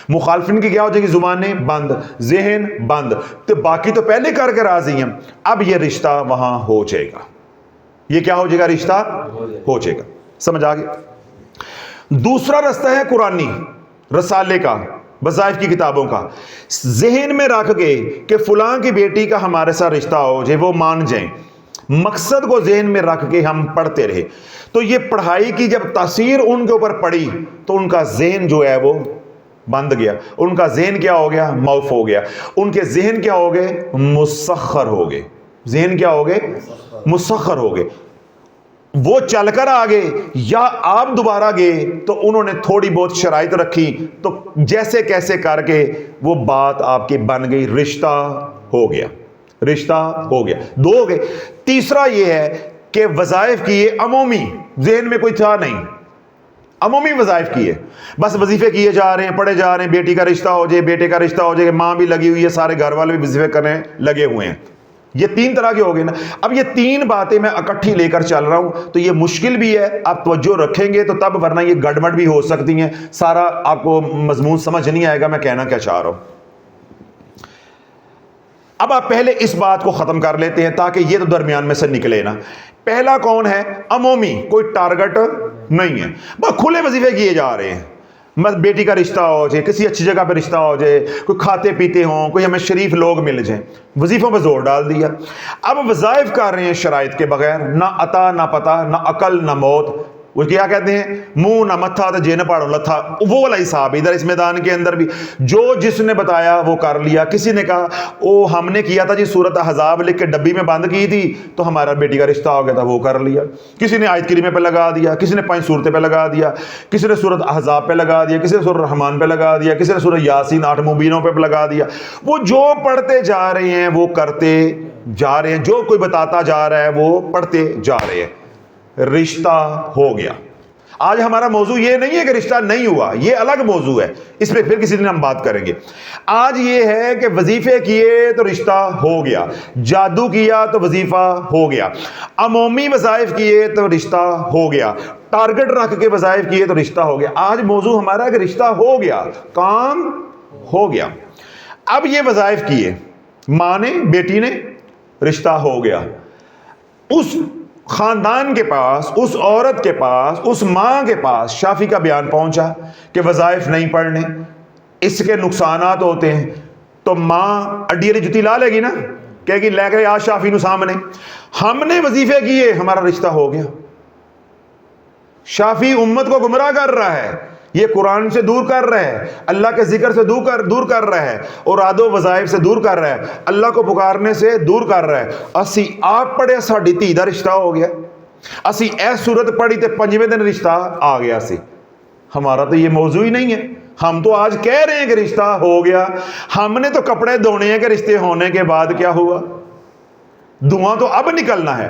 مخالفین کی کیا ہو جائے گی، زبانیں بند، ذہن بند، تو باقی تو پہلے کر کے راضی ہیں، اب یہ رشتہ وہاں ہو جائے گا، یہ کیا ہو جائے گا، رشتہ ہو جائے گا۔ سمجھ آ گیا؟ دوسرا رستہ ہے قرآنی، رسالے کا، وظائف کی کتابوں کا، ذہن میں رکھ کے کہ فلاں کی بیٹی کا ہمارے ساتھ رشتہ ہو جائے، وہ مان جائیں، مقصد کو ذہن میں رکھ کے ہم پڑھتے رہے، تو یہ پڑھائی کی جب تاثیر ان کے اوپر پڑی تو ان کا ذہن جو ہے وہ بند گیا. ان کا ذہن کیا ہو گیا؟ موف ہو گیا. ان کے ذہن کیا ہو گئے؟ مسخر ہو گئے. ذہن کیا ہو گئے؟ مسخر ہو گئے. وہ چل کر آگے یا آپ دوبارہ گئے تو انہوں نے تھوڑی بہت شرائط رکھی تو جیسے کیسے کر کے وہ بات آپ کی بن گئی, رشتہ ہو گیا. رشتہ ہو گیا. دو ہو گئے. تیسرا یہ ہے کہ وظائف کیے عمومی, ذہن میں کوئی تھا نہیں, عمومی وظائف کیے, بس وظیفے کیے جا رہے ہیں, پڑھے جا رہے ہیں, بیٹی کا رشتہ ہو جائے, بیٹے کا رشتہ ہو جائے, ماں بھی لگی ہوئی ہے, سارے گھر والے بھی وظیفے کرنے لگے ہوئے ہیں. یہ تین طرح کے ہو گئے نا. اب یہ تین باتیں میں اکٹھی لے کر چل رہا ہوں تو یہ مشکل بھی ہے, آپ توجہ رکھیں گے تو تب, ورنہ یہ گڑبڑ بھی ہو سکتی ہیں, سارا آپ کو مضمون سمجھ نہیں آئے گا میں کہنا کیا چاہ رہا ہوں. اب آپ پہلے اس بات کو ختم کر لیتے ہیں تاکہ یہ تو درمیان میں سے نکلے نا. پہلا کون ہے؟ عمومی, کوئی ٹارگٹ نہیں ہے, بس کھلے وظیفے کیے جا رہے ہیں. بس بیٹی کا رشتہ ہو جائے, کسی اچھی جگہ پہ رشتہ ہو جائے, کوئی کھاتے پیتے ہوں, کوئی ہمیں شریف لوگ مل جائیں, وظیفوں پہ زور ڈال دیا. اب وظائف کر رہے ہیں شرائط کے بغیر, نہ عطا نہ پتہ, نہ عقل نہ موت. وہ کیا کہتے ہیں؟ منہ نہ متھا تو جے نہ پاڑو لتھا. وہ والا حساب ادھر اس میدان کے اندر بھی, جو جس نے بتایا وہ کر لیا. کسی نے کہا او ہم نے کیا تھا جی سورۃ احزاب لکھ کے ڈبی میں بند کی تھی تو ہمارا بیٹی کا رشتہ ہو گیا تھا, وہ کر لیا. کسی نے آیت کریمہ پہ لگا دیا, کسی نے 5 صورتیں پہ لگا دیا, کسی نے سورۃ احزاب پہ لگا دیا, کسی نے سورۃ الرحمن پہ لگا دیا, کسی نے سورۃ یاسین 8 مبینوں پہ لگا دیا. وہ جو پڑھتے جا رہے ہیں وہ کرتے جا رہے ہیں, جو کوئی بتاتا جا رہا ہے وہ پڑھتے جا رہے ہیں. رشتہ ہو گیا. آج ہمارا موضوع یہ نہیں ہے کہ رشتہ نہیں ہوا, یہ الگ موضوع ہے, اس پہ پھر کسی دن ہم بات کریں گے. آج یہ ہے کہ وظیفے کیے تو رشتہ ہو گیا, جادو کیا تو وظیفہ ہو گیا, عمومی وظائف کیے تو رشتہ ہو گیا, ٹارگٹ رکھ کے وظائف کیے تو رشتہ ہو گیا. آج موضوع ہمارا ہے کہ رشتہ ہو گیا, کام ہو گیا. اب یہ وظائف کیے, ماں نے, بیٹی نے, رشتہ ہو گیا. اس خاندان کے پاس, اس عورت کے پاس, اس ماں کے پاس شافی کا بیان پہنچا کہ وظائف نہیں پڑھنے, اس کے نقصانات ہوتے ہیں. تو ماں اڈی علی جتی لا لے گی نا, کہے گی لے گئے آج شافی نو سامنے, ہم نے وظیفے کیے ہمارا رشتہ ہو گیا. شافی امت کو گمراہ کر رہا ہے, یہ قرآن سے دور کر رہا ہے, اللہ کے ذکر سے دور کر رہا ہے, اور عادو وظائف سے دور کر رہا ہے, اللہ کو پکارنے سے دور کر رہا ہے. اسی آپ پڑھے ساڈی دھی دا رشتہ ہو گیا, اسی اے سورت پڑھی تے 5ویں دن رشتہ آ گیا. سی ہمارا تو یہ موضوع ہی نہیں ہے. ہم تو آج کہہ رہے ہیں کہ رشتہ ہو گیا, ہم نے تو کپڑے دھونے ہیں کہ رشتے ہونے کے بعد کیا ہوا, دھواں تو اب نکلنا ہے.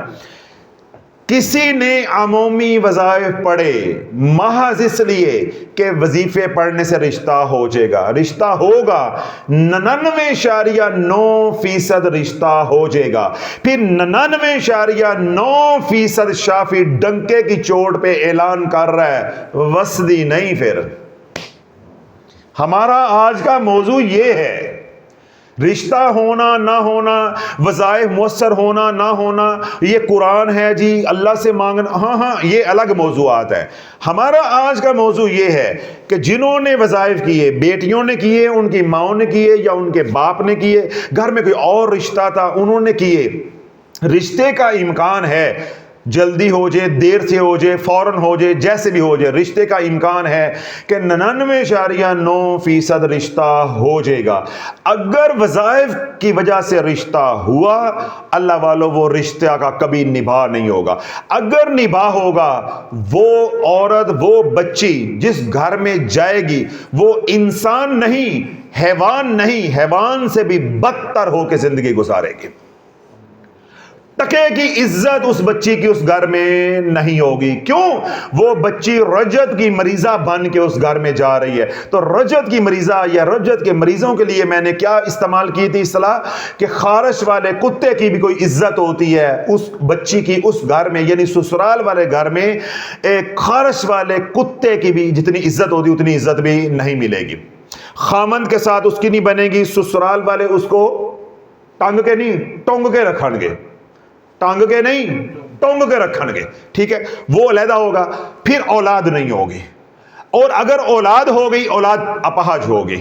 کسی نے عمومی وظائف پڑھے محض اس لیے کہ وظیفے پڑھنے سے رشتہ ہو جائے گا, رشتہ ہوگا 99.9% رشتہ ہو جائے گا. پھر 99.9% شافی ڈنکے کی چوٹ پہ اعلان کر رہا ہے, وسدی نہیں. پھر ہمارا آج کا موضوع یہ ہے, رشتہ ہونا نہ ہونا, وظائف مؤثر ہونا نہ ہونا, یہ قرآن ہے جی, اللہ سے مانگنا, ہاں یہ الگ موضوعات ہے. ہمارا آج کا موضوع یہ ہے کہ جنہوں نے وظائف کیے, بیٹیوں نے کیے, ان کی ماؤں نے کیے یا ان کے باپ نے کیے, گھر میں کوئی اور رشتہ تھا انہوں نے کیے, رشتے کا امکان ہے, جلدی ہو جائے, دیر سے ہو جائے, فوراً ہو جائے, جیسے بھی ہو جائے, رشتے کا امکان ہے کہ 99.9% رشتہ ہو جائے گا. اگر وظائف کی وجہ سے رشتہ ہوا, اللہ والو وہ رشتہ کا کبھی نبھا نہیں ہوگا. اگر نبھا ہوگا, وہ عورت, وہ بچی جس گھر میں جائے گی وہ انسان نہیں, حیوان نہیں, حیوان سے بھی بدتر ہو کے زندگی گزارے گی. ٹکے کی عزت اس بچی کی اس گھر میں نہیں ہوگی. کیوں؟ وہ بچی رجت کی مریضہ بن کے اس گھر میں جا رہی ہے. تو رجت کی مریضہ یا رجت کے مریضوں کے لیے میں نے کیا استعمال کی تھی اصطلاح, کہ خارش والے کتے کی بھی کوئی عزت ہوتی ہے اس بچی کی اس گھر میں, یعنی سسرال والے گھر میں ایک خارش والے کتے کی بھی جتنی عزت ہوتی اتنی عزت بھی نہیں ملے گی. خامند کے ساتھ اس کی نہیں بنے گی, سسرال والے اس کو ٹنگ کے نہیں ٹونگ کے رکھن گے, ٹانگ کے نہیں ٹونگ کے رکھن گے. ٹھیک ہے, وہ علیحدہ ہوگا. پھر اولاد نہیں ہوگی, اور اگر اولاد ہو گئی اولاد اپہج ہوگی.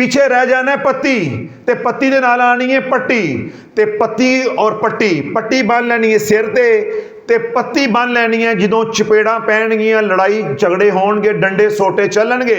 ਪਿੱਛੇ ਰਹਿ ਜਾਣਾ ਪੱਤੀ, ਤੇ ਪੱਤੀ ਦੇ ਨਾਲ ਆਣੀ ਹੈ ਪੱਟੀ, ਤੇ ਪੱਤੀ ਔਰ ਪੱਟੀ ਬੰਨ ਲੈਣੀ ਹੈ ਸਿਰ ਤੇ ਪੱਤੀ ਬੰਨ ਲੈਣੀ ਹੈ ਜਦੋਂ ਚਪੇੜਾਂ ਪੈਣਗੀਆਂ, ਲੜਾਈ ਝਗੜੇ ਹੋਣਗੇ, ਡੰਡੇ ਸੋਟੇ ਚੱਲਣਗੇ,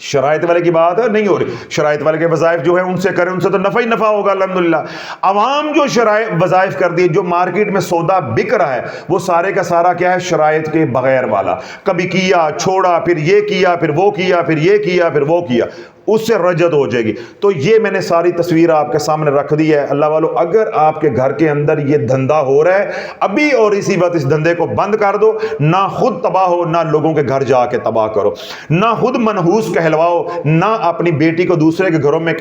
شرائط والے کی بات نہیں ہو رہی. شرائط والے کے وظائف جو ہے ان سے کریں, ان سے تو نفع ہی نفع ہوگا الحمدللہ. عوام جو شرائط وظائف کر دی, جو مارکیٹ میں سودا بک رہا ہے, وہ سارے کا سارا کیا ہے؟ شرائط کے بغیر والا. کبھی کیا چھوڑا, پھر یہ کیا, پھر وہ کیا, پھر یہ کیا, پھر وہ کیا, اس سے رجت ہو جائے گی. تو یہ میں نے ساری تصویر آپ کے سامنے رکھ دی ہے. اللہ والو, اگر آپ کے گھر کے اندر یہ دھندا ہو رہا ہے ابھی اور اسی وقت اس دھندے کو بند کر دو. نہ خود تباہ ہو, نہ لوگوں کے گھر جا کے تباہ کرو, نہ خود منحوس کہلواؤ, نہ اپنی بیٹی کو دوسرے کے گھروں میں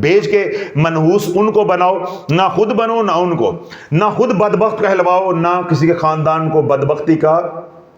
بیچ کے منحوس ان کو بناؤ, نہ خود بنو نہ ان کو, نہ خود بدبخت کہلواؤ, نہ کسی کے خاندان کو بدبختی کا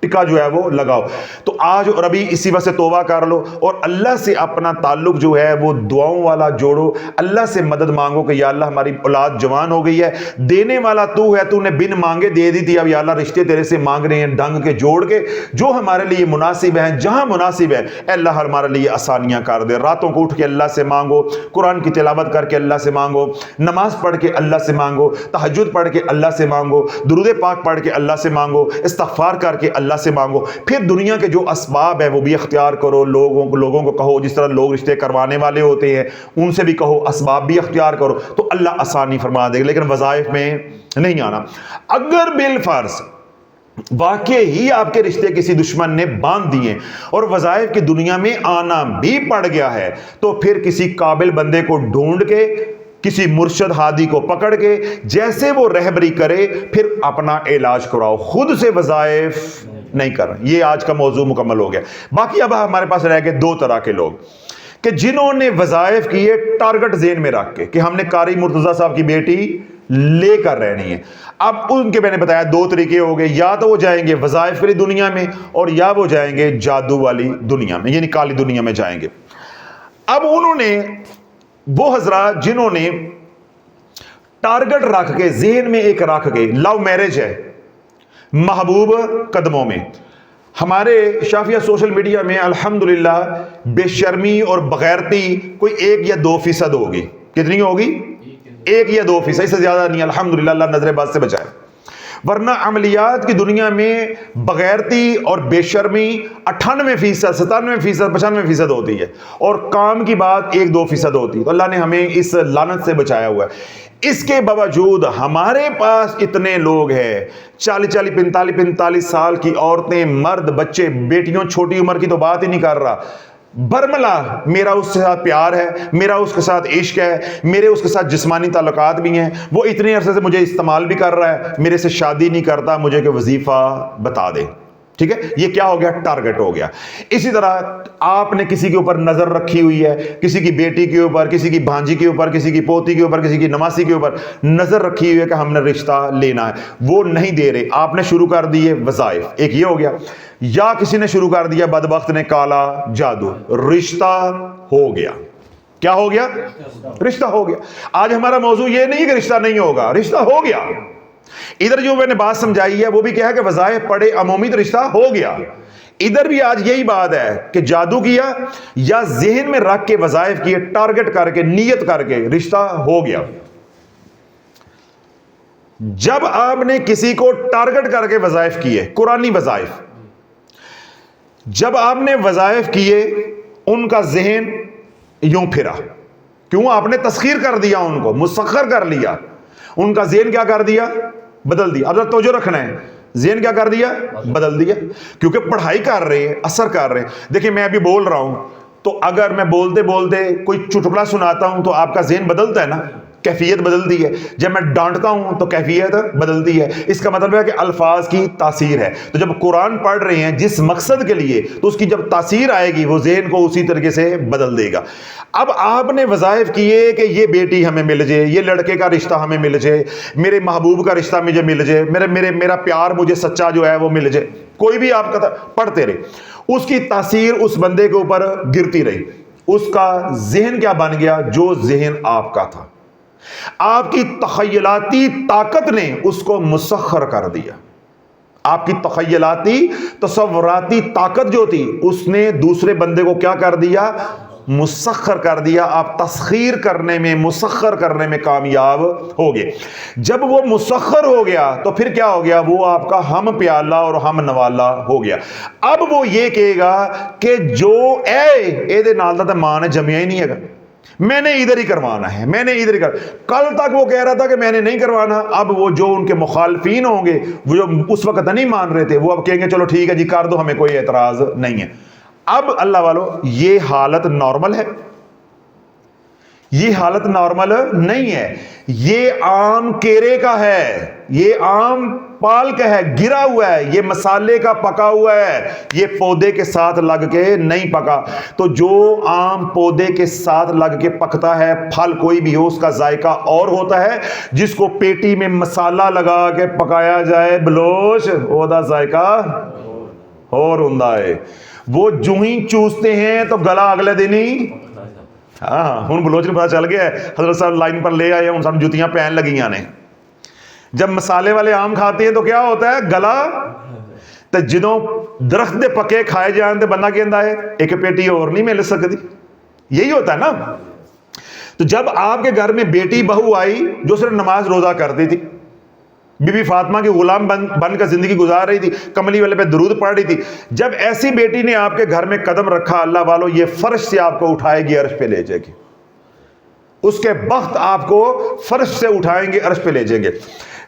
ٹکا جو ہے وہ لگاؤ. تو آج اور ابھی اسی وقت سے توبہ کر لو اور اللہ سے اپنا تعلق جو ہے وہ دعاؤں والا جوڑو. اللہ سے مدد مانگو کہ یا اللہ ہماری اولاد جوان ہو گئی ہے, دینے والا تو ہے, تو نے بن مانگے دے دی تھی, اب یا اللہ رشتے تیرے سے مانگ رہے ہیں ڈنگ کے جوڑ کے, جو ہمارے لیے مناسب ہیں جہاں مناسب ہے اے اللہ ہمارے لیے آسانیاں کر دے. راتوں کو اٹھ کے اللہ سے مانگو, قرآن کی تلاوت کر کے اللہ سے مانگو, نماز پڑھ کے اللہ سے مانگو, تہجد پڑھ کے اللہ سے مانگو, درود پاک پڑھ کے اللہ سے مانگو, استغفار کر کے اللہ سے مانگو. پھر دنیا کے جو اسباب ہے وہ بھی اختیار کرو. لوگوں کو کہو, جس طرح لوگ رشتے کروانے والے ہوتے ہیں ان سے بھی کہو, اسباب بھی اختیار کرو, تو اللہ آسانی فرما دے گا. لیکن وظائف میں نہیں آنا. اگر بالفرض واقع ہی آپ کے رشتے کسی دشمن نے باندھ دیے اور وظائف کی دنیا میں آنا بھی پڑ گیا ہے, تو پھر کسی قابل بندے کو ڈھونڈ کے, کسی مرشد ہادی کو پکڑ کے جیسے وہ رہبری کرے پھر اپنا علاج کراؤ. خود سے وظائف نہیں کر رہے. یہ آج کا موضوع مکمل ہو گیا. باقی اب ہمارے پاس رہ گئے دو طرح کے لوگ کہ جنہوں نے وظائف کیے ٹارگٹ ذہن میں رکھ کے کہ ہم نے قاری مرتضیٰ صاحب کی بیٹی لے کر رہنی ہے. اب ان کے میں نے بتایا دو طریقے ہو گئے, یا تو وہ جائیں گے وظائف والی دنیا میں اور یا وہ جائیں گے جادو والی دنیا میں, یعنی کالی دنیا میں جائیں گے. اب انہوں نے وہ حضرات جنہوں نے ٹارگٹ رکھ کے ذہن میں ایک رکھ کے, لو میرج ہے محبوب قدموں میں, ہمارے شافیہ سوشل میڈیا میں الحمدللہ بے شرمی اور بغیرتی کوئی 1 یا 2% ہوگی. کتنی ہوگی؟ 1 یا 2%, اس سے زیادہ نہیں. الحمدللہ اللہ نظر باز سے بچائے. ورنہ عملیات کی دنیا میں بغیرتی اور بے شرمی 98%, 97%, 95% ہوتی ہے, اور کام کی بات 1-2% ہوتی ہے. تو اللہ نے ہمیں اس لعنت سے بچایا ہوا ہے. اس کے باوجود ہمارے پاس اتنے لوگ ہیں 40 45 سال کی عورتیں, مرد, بچے, بیٹیوں, چھوٹی عمر کی تو بات ہی نہیں کر رہا, برملا میرا اس کے ساتھ پیار ہے, میرا اس کے ساتھ عشق ہے, میرے اس کے ساتھ جسمانی تعلقات بھی ہیں, وہ اتنے عرصے سے مجھے استعمال بھی کر رہا ہے, میرے سے شادی نہیں کرتا, مجھے کہ وظیفہ بتا دے. ٹھیک ہے, یہ کیا ہو گیا؟ ٹارگٹ ہو گیا. اسی طرح آپ نے کسی کے اوپر نظر رکھی ہوئی ہے, کسی کی بیٹی کے اوپر, کسی کی بھانجی کے اوپر, کسی کی پوتی کے اوپر, کسی کی نواسی کے اوپر نظر رکھی ہوئی ہے کہ ہم نے رشتہ لینا ہے, وہ نہیں دے رہے, آپ نے شروع کر دیے وظائف. ایک یہ ہو گیا. یا کسی نے شروع کر دیا, بدبخت نے, کالا جادو, رشتہ ہو گیا. کیا ہو گیا؟ رشتہ ہو گیا. آج ہمارا موضوع یہ نہیں کہ رشتہ نہیں ہوگا, رشتہ ہو گیا. ادھر جو میں نے بات سمجھائی ہے وہ بھی کیا ہے کہ وظائف پڑے عمومی تو رشتہ ہو گیا. ادھر بھی آج یہی بات ہے کہ جادو کیا یا ذہن میں رکھ کے وظائف کیے, ٹارگٹ کر کے, نیت کر کے, رشتہ ہو گیا. جب آپ نے کسی کو ٹارگٹ کر کے وظائف کیے, قرآنی وظائف, جب آپ نے وظائف کیے ان کا ذہن یوں پھرا, کیوں؟ آپ نے تسخیر کر دیا, ان کو مسخر کر لیا, ان کا ذہن کیا کر دیا؟ بدل دیا. اب توجہ رکھنا ہے, ذہن کیا کر دیا؟ بدل دیا. کیونکہ پڑھائی کر رہے ہیں, اثر کر رہے ہیں. دیکھیں میں ابھی بول رہا ہوں تو اگر میں بولتے بولتے کوئی چٹکلا سناتا ہوں تو آپ کا ذہن بدلتا ہے نا, کیفیت بدلتی ہے. جب میں ڈانٹتا ہوں تو کیفیت بدلتی ہے. اس کا مطلب ہے کہ الفاظ کی تاثیر ہے. تو جب قرآن پڑھ رہے ہیں جس مقصد کے لیے, تو اس کی جب تاثیر آئے گی وہ ذہن کو اسی طریقے سے بدل دے گا. اب آپ نے وظائف کیے کہ یہ بیٹی ہمیں مل جائے, یہ لڑکے کا رشتہ ہمیں مل جائے, میرے محبوب کا رشتہ مجھے مل جائے, میرا پیار مجھے سچا جو ہے وہ مل جائے. کوئی بھی آپ کا پڑھتے رہے, اس کی تاثیر اس بندے کے اوپر گرتی رہی. اس کا ذہن کیا بن گیا؟ جو ذہن آپ کا تھا. آپ کی تخیلاتی طاقت نے اس کو مسخر کر دیا. آپ کی تخیلاتی تصوراتی طاقت جو تھی اس نے دوسرے بندے کو کیا کر دیا؟ مسخر کر دیا، آپ تسخیر کرنے میں، مسخر کرنے میں کامیاب ہو گئے۔ جب وہ مسخر ہو گیا تو پھر کیا ہو گیا؟ وہ آپ کا ہم پیالہ اور ہم نوالا ہو گیا۔ اب وہ یہ کہے گا کہ جو اے دے نال دا تے ماں نے جمیا ہی نہیں ہے گا، میں نے ادھر ہی کروانا ہے، میں نے ادھر ہی کل تک وہ کہہ رہا تھا کہ میں نے نہیں کروانا، اب وہ جو ان کے مخالفین ہوں گے، وہ جو اس وقت نہیں مان رہے تھے، وہ اب کہیں گے چلو ٹھیک ہے جی کر دو، ہمیں کوئی اعتراض نہیں ہے۔ اب اللہ والو یہ حالت نارمل ہے؟ یہ حالت نارمل نہیں ہے، یہ عام کیرے کا ہے، یہ عام پال کا ہے، گرا ہوا ہے، یہ مسالے کا پکا ہوا ہے، یہ پودے کے ساتھ لگ کے نہیں پکا۔ تو جو عام پودے کے ساتھ لگ کے پکتا ہے، پھل کوئی بھی ہو، اس کا ذائقہ اور ہوتا ہے، جس کو پیٹی میں مسالہ لگا کے پکایا جائے بلوچ، وہ دا ذائقہ اور ہوندا ہے۔ وہ جو ہی چوستے ہیں تو گلا اگلے دن ہی، ہاں ہن بلوچ نے پتا چل گیا ہے، حضرت صاحب لائن پر لے آئے، ہن سب جتیاں پہن لگیاں نے۔ جب مسالے والے آم کھاتے ہیں تو کیا ہوتا ہے؟ گلا تے جدوں درخت دے پکے کھائے جان تے بندہ کہندا ہے ایک پیٹی اور نہیں مل سکتی، یہی ہوتا ہے نا۔ تو جب آپ کے گھر میں بیٹی بہو آئی جو صرف نماز روزہ کرتی تھی، بی بی فاطمہ کی غلام بن کر زندگی گزار رہی تھی، کملی والے پہ درود پڑھ رہی تھی، جب ایسی بیٹی نے آپ کے گھر میں قدم رکھا، اللہ والو یہ فرش سے آپ کو اٹھائے گی، عرش پہ لے جائے گی، اس کے بخت آپ کو فرش سے اٹھائیں گے، عرش پہ لے جائیں گے۔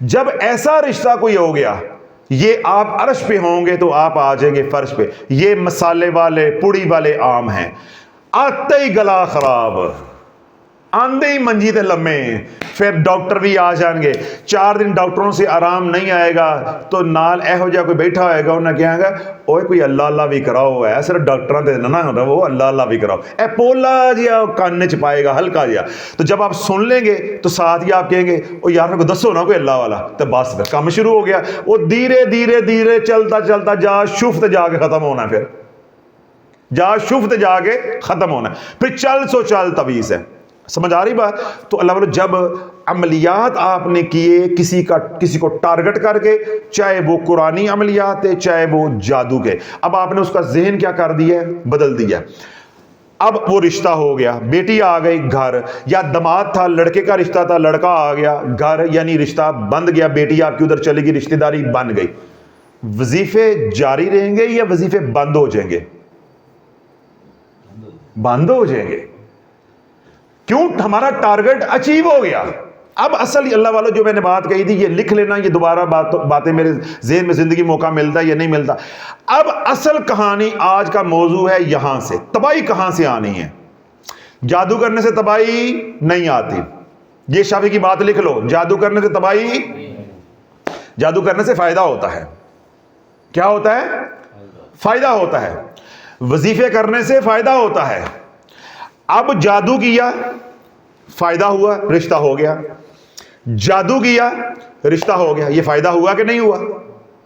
جب ایسا رشتہ کوئی ہو گیا، یہ آپ عرش پہ ہوں گے تو آپ آ جائیں گے فرش پہ۔ یہ مسالے والے پوڑی والے آم ہیں، آتے ہی گلا خراب، آندے ہی منجی تے لمے، پھر ڈاکٹر بھی آ جان گے، 4 دن ڈاکٹروں سے آرام نہیں آئے گا تو نال ایہو جہا کوئی بیٹھا ہوئے گا، انہیں کہیں گا اوے کوئی اللہ اللہ بھی کراؤ ہے، صرف ڈاکٹراں تے نہ رہو، اللہ اللہ بھی کراؤ، اے پولا جہا کان چ پائے گا، ہلکا جہا۔ تو جب آپ سن لیں گے تو ساتھ ہی آپ کہیں گے او یار میرے کو دسو نا کوئی اللہ والا، تو بس پھر کام شروع ہو گیا۔ وہ دھیرے دھیرے دھیرے چلتا چلتا جا شفت جا کے ختم ہونا، پھر جا شفت جا کے ختم ہونا، پھر چل سو چل تویز ہے۔ سمجھ آ رہی بات؟ تو اللہ والو جب عملیات آپ نے کیے کسی کو ٹارگٹ کر کے، چاہے وہ قرآنی عملیات ہے چاہے وہ جادو کے، اب آپ نے اس کا ذہن کیا کر دیا ہے؟ بدل دیا۔ اب وہ رشتہ ہو گیا، بیٹی آ گئی گھر، یا دماد تھا، لڑکے کا رشتہ تھا، لڑکا آ گیا گھر، یعنی رشتہ بند گیا، بیٹی آپ کی ادھر چلے گی، رشتہ داری بن گئی۔ وظیفے جاری رہیں گے یا وظیفے بند ہو جائیں گے؟ بند ہو جائیں گے، کیوں؟ ہمارا ٹارگٹ اچیو ہو گیا۔ اب اصل اللہ والو جو میں نے بات کہی تھی، یہ لکھ لینا، یہ دوبارہ باتیں میرے ذہن میں زندگی موقع ملتا ہے یا نہیں ملتا۔ اب اصل کہانی آج کا موضوع ہے یہاں سے، تباہی کہاں سے آنی ہے؟ جادو کرنے سے تباہی نہیں آتی، یہ شافعی کی بات لکھ لو، جادو کرنے سے تباہی، جادو کرنے سے فائدہ ہوتا ہے۔ کیا ہوتا ہے؟ فائدہ ہوتا ہے۔ وظیفے کرنے سے فائدہ ہوتا ہے۔ اب جادو کیا، فائدہ ہوا، رشتہ ہو گیا، جادو کیا، رشتہ ہو گیا، یہ فائدہ ہوا کہ نہیں ہوا؟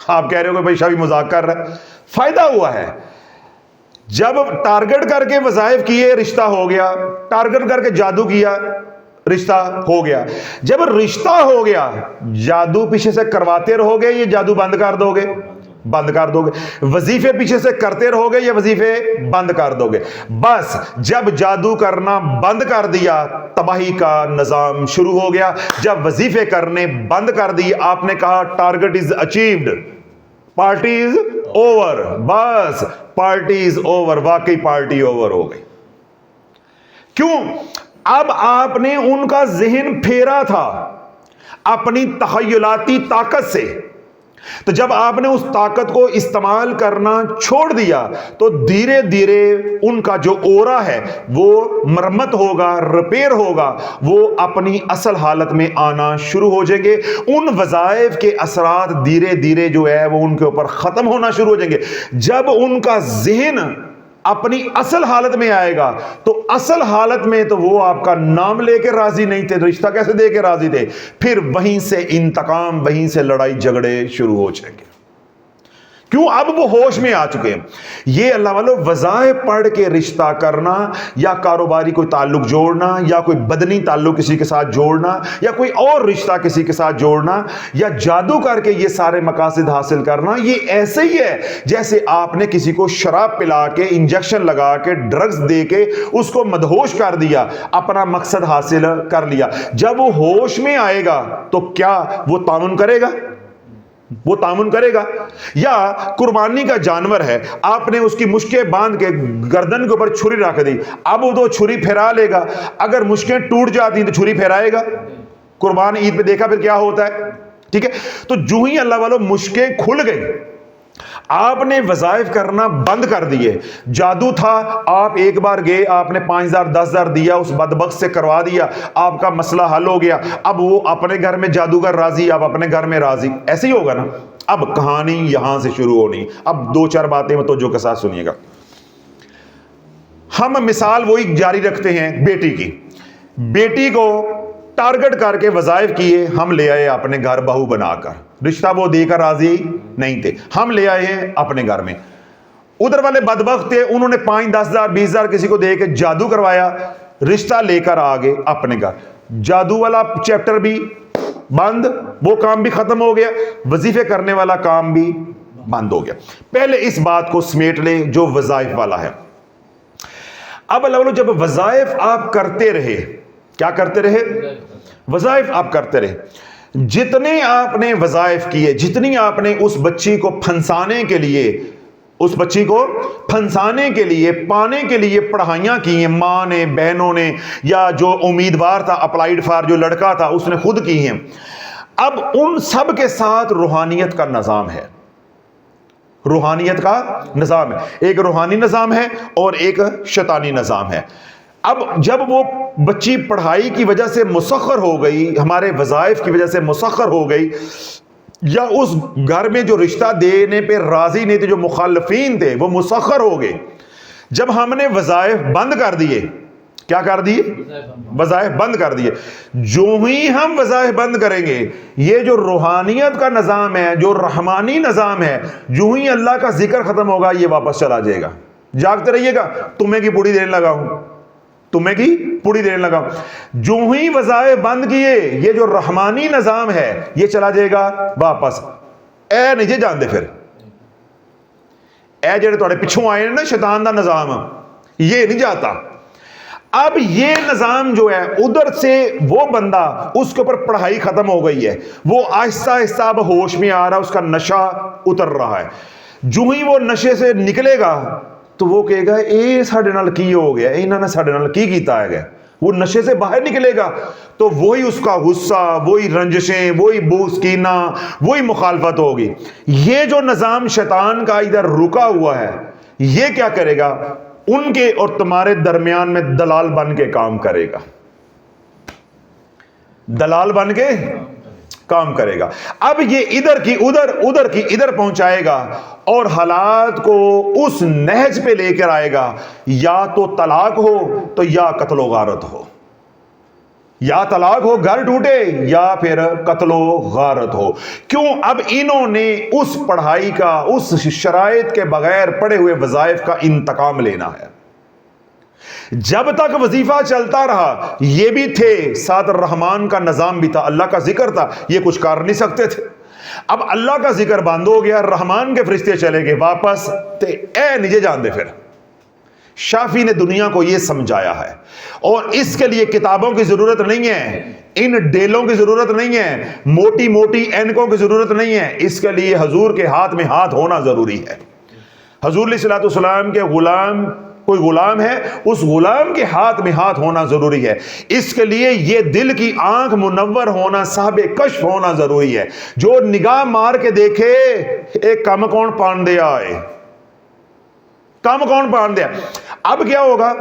آپ کہہ رہے ہو کہ بھائی شاہ مذاق کر رہا ہے، فائدہ ہوا ہے۔ جب ٹارگٹ کر کے وظائف کیے، رشتہ ہو گیا، ٹارگٹ کر کے جادو کیا، رشتہ ہو گیا۔ جب رشتہ ہو گیا، جادو پیچھے سے کرواتے رہو گے یا جادو بند کر دو گے؟ بند کر دو گے۔ وظیفے پیچھے سے کرتے رہو گے یا وظیفے بند کر دو گے؟ بس جب جادو کرنا بند کر دیا، تباہی کا نظام شروع ہو گیا۔ جب وظیفے کرنے بند کر دی، آپ نے کہا target is achieved, party is over, بس پارٹی از اوور، واقعی پارٹی اوور ہو گئی۔ کیوں؟ اب آپ نے ان کا ذہن پھیرا تھا اپنی تخیلاتی طاقت سے، تو جب آپ نے اس طاقت کو استعمال کرنا چھوڑ دیا تو دھیرے دھیرے ان کا جو اورا ہے وہ مرمت ہوگا، ریپیئر ہوگا، وہ اپنی اصل حالت میں آنا شروع ہو جائیں گے۔ ان وظائف کے اثرات دھیرے دھیرے جو ہے وہ ان کے اوپر ختم ہونا شروع ہو جائیں گے۔ جب ان کا ذہن اپنی اصل حالت میں آئے گا تو اصل حالت میں تو وہ آپ کا نام لے کے راضی نہیں تھے، رشتہ کیسے دے کے راضی تھے، پھر وہیں سے انتقام، وہیں سے لڑائی جھگڑے شروع ہو جائیں گے۔ کیوں؟ اب وہ ہوش میں آ چکے ہیں. یہ اللہ والو وظائف پڑھ کے رشتہ کرنا یا کاروباری کوئی تعلق جوڑنا یا کوئی بدنی تعلق کسی کے ساتھ جوڑنا یا کوئی اور رشتہ کسی کے ساتھ جوڑنا یا جادو کر کے یہ سارے مقاصد حاصل کرنا، یہ ایسے ہی ہے جیسے آپ نے کسی کو شراب پلا کے، انجیکشن لگا کے، ڈرگز دے کے اس کو مدہوش کر دیا، اپنا مقصد حاصل کر لیا. جب وہ ہوش میں آئے گا تو کیا وہ تعاون کرے گا؟ وہ تعاون کرے گا. یا قربانی کا جانور ہے، آپ نے اس کی مشکیں باندھ کے گردن کے اوپر چھری رکھ دی، اب وہ تو چھری پھیرا لے گا. اگر مشکیں ٹوٹ جاتی ہیں تو چھری پھیرائے گا؟ قربان عید پہ دیکھا پھر کیا ہوتا ہے. ٹھیک ہے، تو جو ہی اللہ والوں مشکیں کھل گئی، آپ نے وظائف کرنا بند کر دیے. جادو تھا، آپ ایک بار گئے، آپ نے 5,000 10,000 دیا، اس بدبخت سے کروا دیا، آپ کا مسئلہ حل ہو گیا. اب وہ اپنے گھر میں جادوگر راضی، آپ اپنے گھر میں راضی. ایسے ہی ہوگا نا. اب کہانی یہاں سے شروع ہونی. اب 2-4 باتیں توجہ کے ساتھ سنیے گا. ہم مثال وہی جاری رکھتے ہیں بیٹی کی. بیٹی کو ٹارگٹ کر کے وظائف کیے، ہم لے آئے اپنے گھر بہو بنا کر. رشتہ وہ دے کر راضی نہیں تھے، ہم لے آئے ہیں اپنے گھر میں. ادھر والے بدبخت تھے، انہوں نے 5-10,000 20,000 کسی کو دے کے جادو کروایا، رشتہ لے کر آ گئے اپنے گھر. جادو والا چیپٹر بھی بند، وہ کام بھی ختم ہو گیا، وظیفے کرنے والا کام بھی بند ہو گیا. پہلے اس بات کو سمیٹ لیں جو وظائف والا ہے. اب اللہ جب وظائف آپ کرتے رہے، کیا کرتے رہے؟ وظائف آپ کرتے رہے. جتنے آپ نے وظائف کیے، جتنی آپ نے اس بچی کو پھنسانے کے لیے، اس بچی کو پھنسانے کے لیے، پانے کے لیے پڑھائیاں کی ہیں، ماں نے، بہنوں نے، یا جو امیدوار تھا اپلائیڈ فار جو لڑکا تھا اس نے خود کی ہیں. اب ان سب کے ساتھ روحانیت کا نظام ہے. روحانیت کا نظام ہے. ایک روحانی نظام ہے اور ایک شیطانی نظام ہے. اب جب وہ بچی پڑھائی کی وجہ سے مسخر ہو گئی، ہمارے وظائف کی وجہ سے مسخر ہو گئی، یا اس گھر میں جو رشتہ دینے پہ راضی نہیں تھے، جو مخالفین تھے وہ مسخر ہو گئے. جب ہم نے وظائف بند کر دیے، کیا کر دیے؟ وظائف بند کر دیے. جو ہی ہم وظائف بند کریں گے، یہ جو روحانیت کا نظام ہے، جو رحمانی نظام ہے، جو ہی اللہ کا ذکر ختم ہوگا یہ واپس چلا جائے گا. جاگتے رہیے گا. تمہیں کی پوڑی دینے لگا ہوں، تمہیں کی پوڑی دینے لگا. جو ہی وظائف بند کیے، یہ جو رحمانی نظام ہے یہ چلا جائے گا واپس. اے نہیں جے جاندے پھر، اے جڑے تھوڑے پچھوں آئے نا شیطان دا نظام، یہ نہیں جاتا. اب یہ نظام جو ہے ادھر سے وہ بندہ، اس کے اوپر پڑھائی ختم ہو گئی ہے، وہ آہستہ آہستہ اب ہوش میں آ رہا ہے، اس کا نشہ اتر رہا ہے. جو ہی وہ نشے سے نکلے گا تو وہ کہے گا اے ساڈے نال کی ہو گیا، انہاں نے ساڈے نال کی کیتا ہے. وہ نشے سے باہر نکلے گا تو وہی اس کا غصہ، وہی رنجشیں، وہی بغض کینہ، وہی مخالفت ہوگی. یہ جو نظام شیطان کا ادھر رکا ہوا ہے، یہ کیا کرے گا؟ ان کے اور تمہارے درمیان میں دلال بن کے کام کرے گا. دلال بن کے کام کرے گا. اب یہ ادھر کی ادھر، ادھر کی ادھر پہنچائے گا اور حالات کو اس نہج پہ لے کر آئے گا. یا تو طلاق ہو تو یا قتل و غارت ہو، یا طلاق ہو گھر ٹوٹے، یا پھر قتل و غارت ہو. کیوں؟ اب انہوں نے اس پڑھائی کا، اس شرائط کے بغیر پڑھے ہوئے وظائف کا انتقام لینا ہے. جب تک وظیفہ چلتا رہا، یہ بھی تھے، ساتھ الرحمن کا نظام بھی تھا، اللہ کا ذکر تھا، یہ کچھ کر نہیں سکتے تھے. اب اللہ کا ذکر بند ہو گیا، رحمان کے فرشتے چلے گئے واپس، تے اے نجے جان دے. پھر شافی نے دنیا کو یہ سمجھایا ہے، اور اس کے لیے کتابوں کی ضرورت نہیں ہے، ان ڈیلوں کی ضرورت نہیں ہے، موٹی موٹی اینکوں کی ضرورت نہیں ہے. اس کے لیے حضور کے ہاتھ میں ہاتھ ہونا ضروری ہے. حضور علیہ الصلوۃ والسلام کے غلام، کوئی غلام ہے، اس غلام کے ہاتھ میں ہاتھ ہونا ضروری ہے. اس کے لیے یہ دل کی آنکھ منور ہونا، صاحب کشف ہونا ضروری ہے. جو نگاہ مار کے دیکھے ایک کم کون پان دیا ہے، کم کون پان دیا. اب کیا ہوگا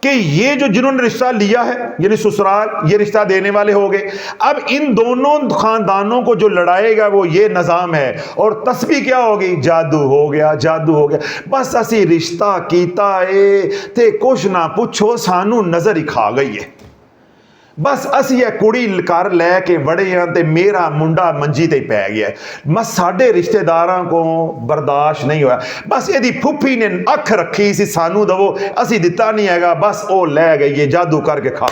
کہ یہ جو جنہوں نے رشتہ لیا ہے، یعنی سسرال، یہ رشتہ دینے والے ہو گئے. اب ان دونوں خاندانوں کو جو لڑائے گا وہ یہ نظام ہے، اور تسبیح کیا ہوگی؟ جادو ہو گیا، جادو ہو گیا. بس اسی رشتہ کیتا اے تے کچھ نہ پوچھو، سانو نظر ہی کھا گئی ہے. بس ਅਸੀਂ ਇਹ ਕੁੜੀ ਘਰ ਲੈ ਕੇ ਵੜੇ ਹਾਂ ਤੇ ਮੇਰਾ ਮੁੰਡਾ ਮੰਜੀ ਤੇ ਪੈ ਗਿਆ। ਬਸ ਸਾਡੇ ਰਿਸ਼ਤੇਦਾਰਾਂ ਕੋ ਬਰਦਾਸ਼ਤ ਨਹੀਂ ਹੋਇਆ। ਬਸ ਇਹਦੀ ਫੁੱਫੀ ਨੇ ਅੱਖ ਰੱਖੀ ਸੀ ਸਾਨੂੰ ਦਵੋ, ਅਸੀਂ ਦਿੱਤਾ ਨਹੀਂ ਹੈਗਾ, ਬਸ ਉਹ ਲੈ ਗਈ ਹੈ, ਜਾਦੂ ਕਰਕੇ ਖਾ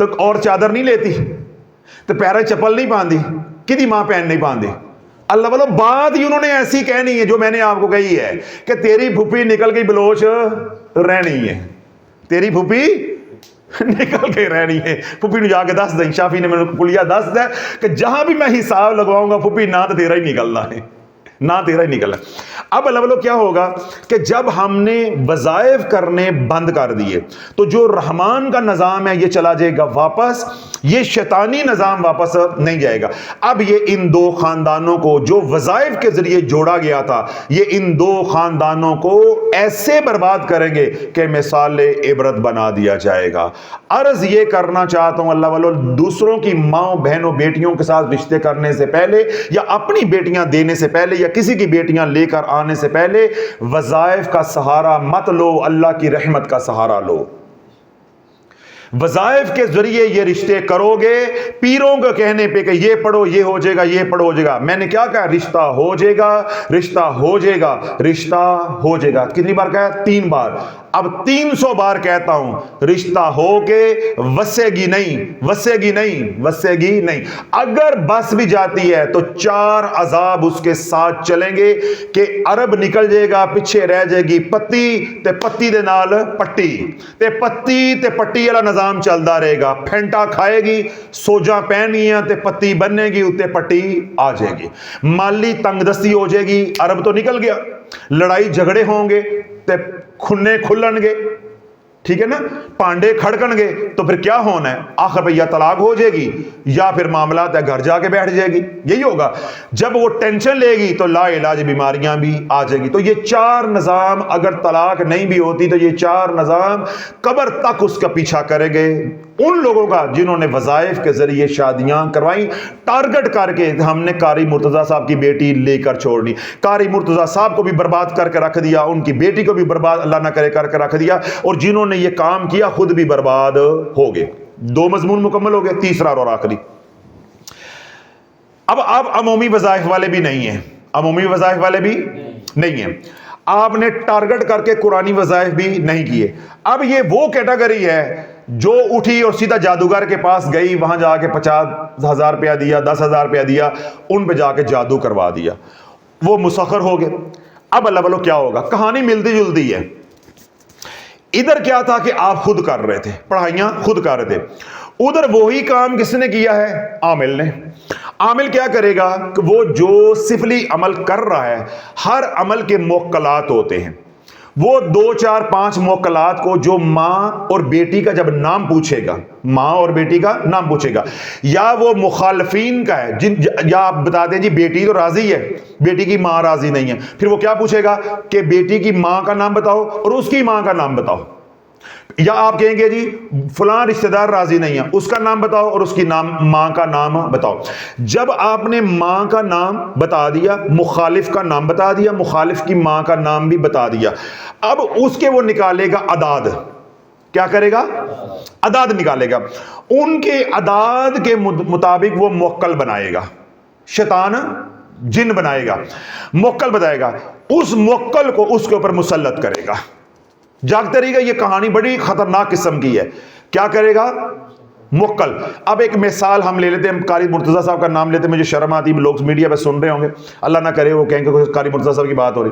تو اور چادر نہیں لیتی, تو پیرے چپل نہیں باندھی, کدی ماں پہن نہیں باندھی. اللہ والو بات ہی انہوں نے ایسی کہنی ہے جو میں نے آپ کو کہی ہے کہ تیری پھوپھی نکل گئی بلوچ رہنی ہے, تیری پھوپھی نکل کے رہنی ہے. پھوپھی نے جا کے دس دیں, شافی نے میرے کو کلیا دس دے کہ جہاں بھی میں حساب لگواؤں گا پھوپھی نہ تو تیرا ہی نکلنا ہے, نہ تیرا ہی نکلنا. اب اللہ کیا ہوگا کہ جب ہم نے وظائف کرنے بند کر دیے تو جو رحمان کا نظام ہے یہ چلا جائے گا واپس, یہ شیطانی نظام واپس نہیں جائے گا. اب یہ ان دو خاندانوں کو جو وظائف کے ذریعے جوڑا گیا تھا, یہ ان دو خاندانوں کو ایسے برباد کریں گے کہ مثال عبرت بنا دیا جائے گا. عرض یہ کرنا چاہتا ہوں اللہ والو, دوسروں کی ماں بہنوں بیٹیوں کے ساتھ رشتے کرنے سے پہلے یا اپنی بیٹیاں دینے سے پہلے یا کسی کی بیٹیاں لے کر آنے سے پہلے وظائف کا سہارا مت لو, اللہ کی رحمت کا سہارا لو. وظائف کے ذریعے یہ رشتے کرو گے پیروں کے کہنے پہ کہ یہ پڑھو یہ ہو جائے گا, یہ پڑھو ہو جائے گا. میں نے کیا کہا, رشتہ ہو جائے گا, رشتہ ہو جائے گا, رشتہ ہو جائے گا. کتنی بار کہا, 3 بار. اب 300 بار کہتا ہوں, رشتہ ہو کے وسے گی نہیں, وسے گی نہیں, وسے گی نہیں. اگر بس بھی جاتی ہے تو 4 عذاب اس کے ساتھ چلیں گے کہ عرب نکل جائے گا, پیچھے رہ جائے گی پتی تے پتی دے نال پٹی تے پتی تے پٹی والا نظام چلتا رہے گا. پھینٹا کھائے گی, سوجا پہنیاں تے پتی بننے گی, اتے پٹی آ جائے گی. مالی تنگ دستی ہو جائے گی, عرب تو نکل گیا. لڑائی جھگڑے ہوں گے تے کھنے کھلن گے, ٹھیک ہے نا, پانڈے کھڑکن گے, تو پھر کیا ہونا ہے, آخر پہ یا طلاق ہو جائے گی یا پھر معاملات ہے گھر جا کے بیٹھ جائے گی. یہی ہوگا. جب وہ ٹینشن لے گی تو لا علاج بیماریاں بھی آ جائے گی. تو یہ 4 نظام, اگر طلاق نہیں بھی ہوتی تو یہ 4 نظام قبر تک اس کا پیچھا کریں گے ان لوگوں کا جنہوں نے وظائف کے ذریعے شادیاں کروائیں, ٹارگٹ کر کے. ہم نے قاری مرتضیٰ صاحب کی بیٹی لے کر چھوڑنی, قاری مرتضیٰ صاحب کو بھی برباد کر کے رکھ دیا, ان کی بیٹی کو بھی برباد اللہ نہ کرے کر کے رکھ دیا, اور جنہوں نے یہ کام کیا خود بھی برباد ہو گئے. 2 مضمون مکمل ہو گئے. تیسرا اور آخری, اب آپ عمومی وظائف والے بھی نہیں ہیں, عمومی وظائف والے بھی نہیں ہیں. آپ نے ٹارگٹ کر کے قرآنی وظائف بھی نہیں کیے. اب یہ وہ کیٹیگری ہے جو اٹھی اور سیدھا جادوگر کے پاس گئی, وہاں جا کے 50,000 روپیہ دیا, 10,000 روپیہ دیا, ان پہ جا کے جادو کروا دیا, وہ مسخر ہو گئے. اب اللہ والو کیا ہوگا, کہانی ملتی جلتی ہے. ادھر کیا تھا کہ آپ خود کر رہے تھے, پڑھائیاں خود کر رہے تھے. ادھر وہی کام کس نے کیا ہے, عامل نے. عامل کیا کرے گا کہ وہ جو سفلی عمل کر رہا ہے, ہر عمل کے موکلات ہوتے ہیں. وہ 2 4 5 موکلات کو جو ماں اور بیٹی کا جب نام پوچھے گا, ماں اور بیٹی کا نام پوچھے گا, یا وہ مخالفین کا ہے یا آپ بتا دیں جی بیٹی تو راضی ہے, بیٹی کی ماں راضی نہیں ہے, پھر وہ کیا پوچھے گا کہ بیٹی کی ماں کا نام بتاؤ اور اس کی ماں کا نام بتاؤ. یا آپ کہیں گے جی فلاں رشتہ دار راضی نہیں ہے, اس کا نام بتاؤ اور اس کی ماں کا نام بتاؤ. جب آپ نے ماں کا نام بتا دیا, مخالف کا نام بتا دیا, مخالف کی ماں کا نام بھی بتا دیا, اب اس کے وہ نکالے گا اعداد. کیا کرے گا, اعداد نکالے گا. ان کے اعداد کے مطابق وہ موکل بنائے گا, شیطان جن بنائے گا, موکل بتائے گا. اس موکل کو اس کے اوپر مسلط کرے گا, جاگتے رہے گا. یہ کہانی بڑی خطرناک قسم کی ہے. کیا کرے گا, موکل. اب ایک مثال ہم لے لیتے ہیں, قاری مرتضیٰ صاحب کا نام لیتے ہیں, مجھے شرم آتی, لوگ میڈیا پہ سن رہے ہوں گے, اللہ نہ کرے وہ کہیں کہ قاری مرتضیٰ صاحب کی بات ہو رہی.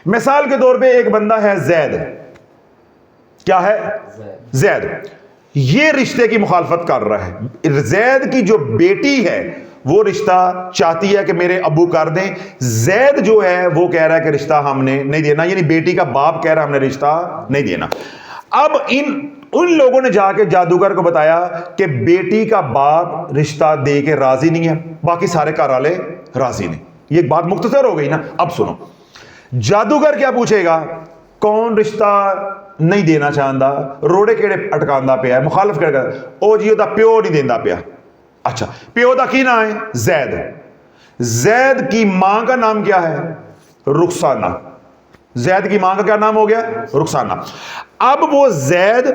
مثال کے طور پہ ایک بندہ ہے زید. کیا ہے, زید. یہ رشتے کی مخالفت کر رہا ہے. زید کی جو بیٹی ہے وہ رشتہ چاہتی ہے کہ میرے ابو کر دیں. زید جو ہے وہ کہہ رہا ہے کہ رشتہ ہم نے نہیں دینا, یعنی بیٹی کا باپ کہہ رہا ہے ہم نے رشتہ نہیں دینا. اب ان لوگوں نے جا کے جادوگر کو بتایا کہ بیٹی کا باپ رشتہ دے کے راضی نہیں ہے, باقی سارے گھر والے راضی نہیں. یہ بات مختصر ہو گئی نا. اب سنو, جادوگر کیا پوچھے گا, کون رشتہ نہیں دینا چاہتا, روڑے کیڑے اٹکاندا پیا ہے, مخالف کہے گا او جی دا پیو نہیں دیندا پیا. اچھا, پیو دا کی نام ہے, زید. زید کی ماں کا نام کیا ہے, رخسانہ. زید کی ماں کا کیا نام ہو گیا, رخسانہ. اب وہ زید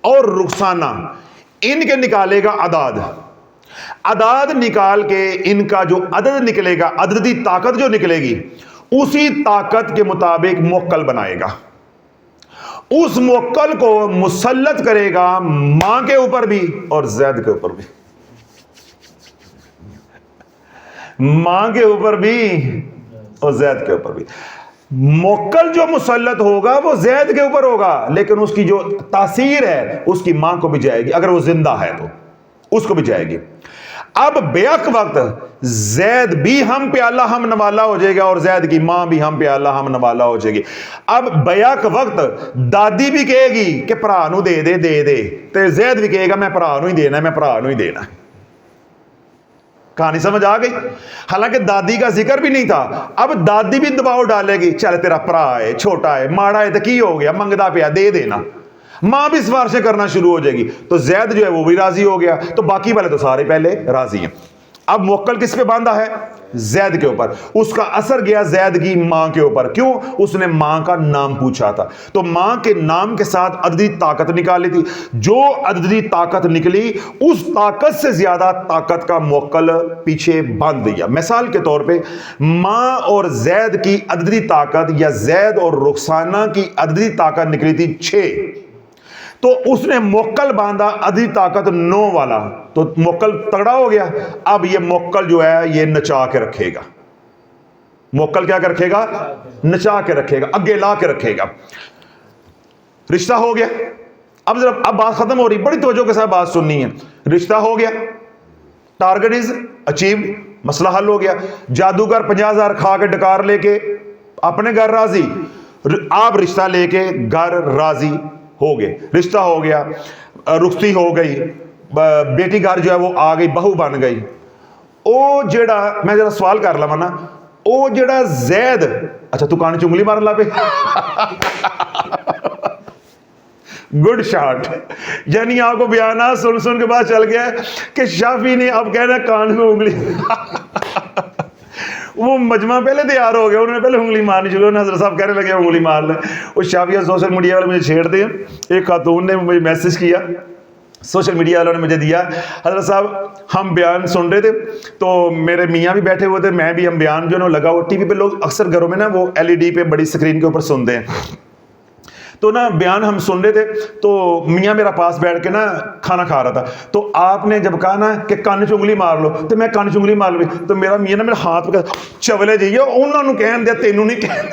اور رخسانہ ان کے نکالے گا اعداد. اعداد نکال کے ان کا جو عدد نکلے گا, عددی طاقت جو نکلے گی, اسی طاقت کے مطابق موکل بنائے گا. اس موکل کو مسلط کرے گا ماں کے اوپر بھی اور زید کے اوپر بھی، ماں کے اوپر بھی اور زید کے اوپر بھی۔ موکل جو مسلط ہوگا وہ زید کے اوپر ہوگا، لیکن اس کی جو تاثیر ہے اس کی ماں کو بھی جائے گی، اگر وہ زندہ ہے تو اس کو بھی جائے گی۔ اب بیک وقت زید بھی ہم پہ اللہ ہم نوالا ہو جائے گا اور زید کی ماں بھی ہم پہ اللہ ہم نوالا ہو جائے گی۔ اب بیک وقت دادی بھی کہے گی کہ پرا نو دے دے دے دے، تو زید بھی کہے گا میں پرا نو ہی دینا ہے، میں پرا نو ہی دینا ہے۔ کہانی سمجھ آ گئی؟ حالانکہ دادی کا ذکر بھی نہیں تھا، اب دادی بھی دباؤ ڈالے گی، چل تیرا پرا ہے، چھوٹا ہے، ماڑا ہے تو کی ہو گیا، منگدا پیا دے دینا۔ ماں بھی سفارشیں کرنا شروع ہو جائے گی، تو زید جو ہے وہ بھی راضی ہو گیا، تو باقی والے تو سارے پہلے راضی ہیں۔ اب موکل کس پہ باندھا ہے؟ زید کے اوپر۔ اس کا اثر گیا زید کی ماں کے اوپر، کیوں؟ اس نے ماں کا نام پوچھا تھا، تو ماں کے نام کے ساتھ عددی طاقت نکالی تھی، جو عددی طاقت نکلی اس طاقت سے زیادہ طاقت کا موکل پیچھے باندھ دیا۔ مثال کے طور پہ ماں اور زید کی عددی طاقت یا زید اور رخسانہ کی عددی طاقت نکلی تھی 6، تو اس نے موکل باندھا عددی طاقت 9 والا، تو موکل تگڑا ہو گیا۔ اب یہ موکل جو ہے یہ نچا کے رکھے گا، موکل کیا کر رکھے گا؟ نچا کے رکھے گا، اگے لا کے رکھے گا۔ رشتہ ہو گیا۔ اب بات ختم ہو رہی، بڑی توجہ کے ساتھ بات سننی ہے۔ رشتہ ہو گیا، ٹارگٹ از اچیوڈ، مسئلہ حل ہو گیا۔ جادوگر 50,000 کھا کے ڈکار لے کے اپنے گھر راضی، آپ رشتہ لے کے گھر راضی ہو گئے، رشتہ ہو گیا، رخصتی ہو گئی، بیٹی گھر جو ہے وہ آ گئی، بہو بن گئی۔ او جڑا میں ذرا سوال کر لوا نا، او جڑا زید، اچھا تو کان چنگلی مارن لا پہ گڈ شاٹ، یعنی آپ کو بیانات سن سن کے بعد چل گیا کہ شافی نے اب کہنا کان میں انگلی وہ مجمع پہلے تیار ہو گیا، انہوں نے پہلے انگلی مارنی شروع، حضرت صاحب کہنے لگے انگلی مار لیں۔ وہ شافیہ سوشل میڈیا والے مجھے چھیڑتے ہیں، ایک خاتون نے مجھے میسج کیا، سوشل میڈیا والوں نے مجھے دیا، حضرت صاحب ہم بیان سن رہے تھے تو میرے میاں بھی بیٹھے ہوئے تھے، میں بھی، ہم بیان جو ہے لگا وہ ٹی وی پہ، لوگ اکثر گھروں میں نا وہ LED پہ بڑی اسکرین کے اوپر سنتے ہیں، تو نا بیان ہم سن رہے تھے، تو میاں میرا پاس بیٹھ کے نا کھانا کھا رہا تھا، تو آپ نے جب کہا نا کہ کان چنگلی مار لو، تو میں کان چنگلی مار لی، تو میرا میاں نا میرا ہاتھ پہ چولے جائیے انہوں نے کہن دیا تینوں نہیں کہن،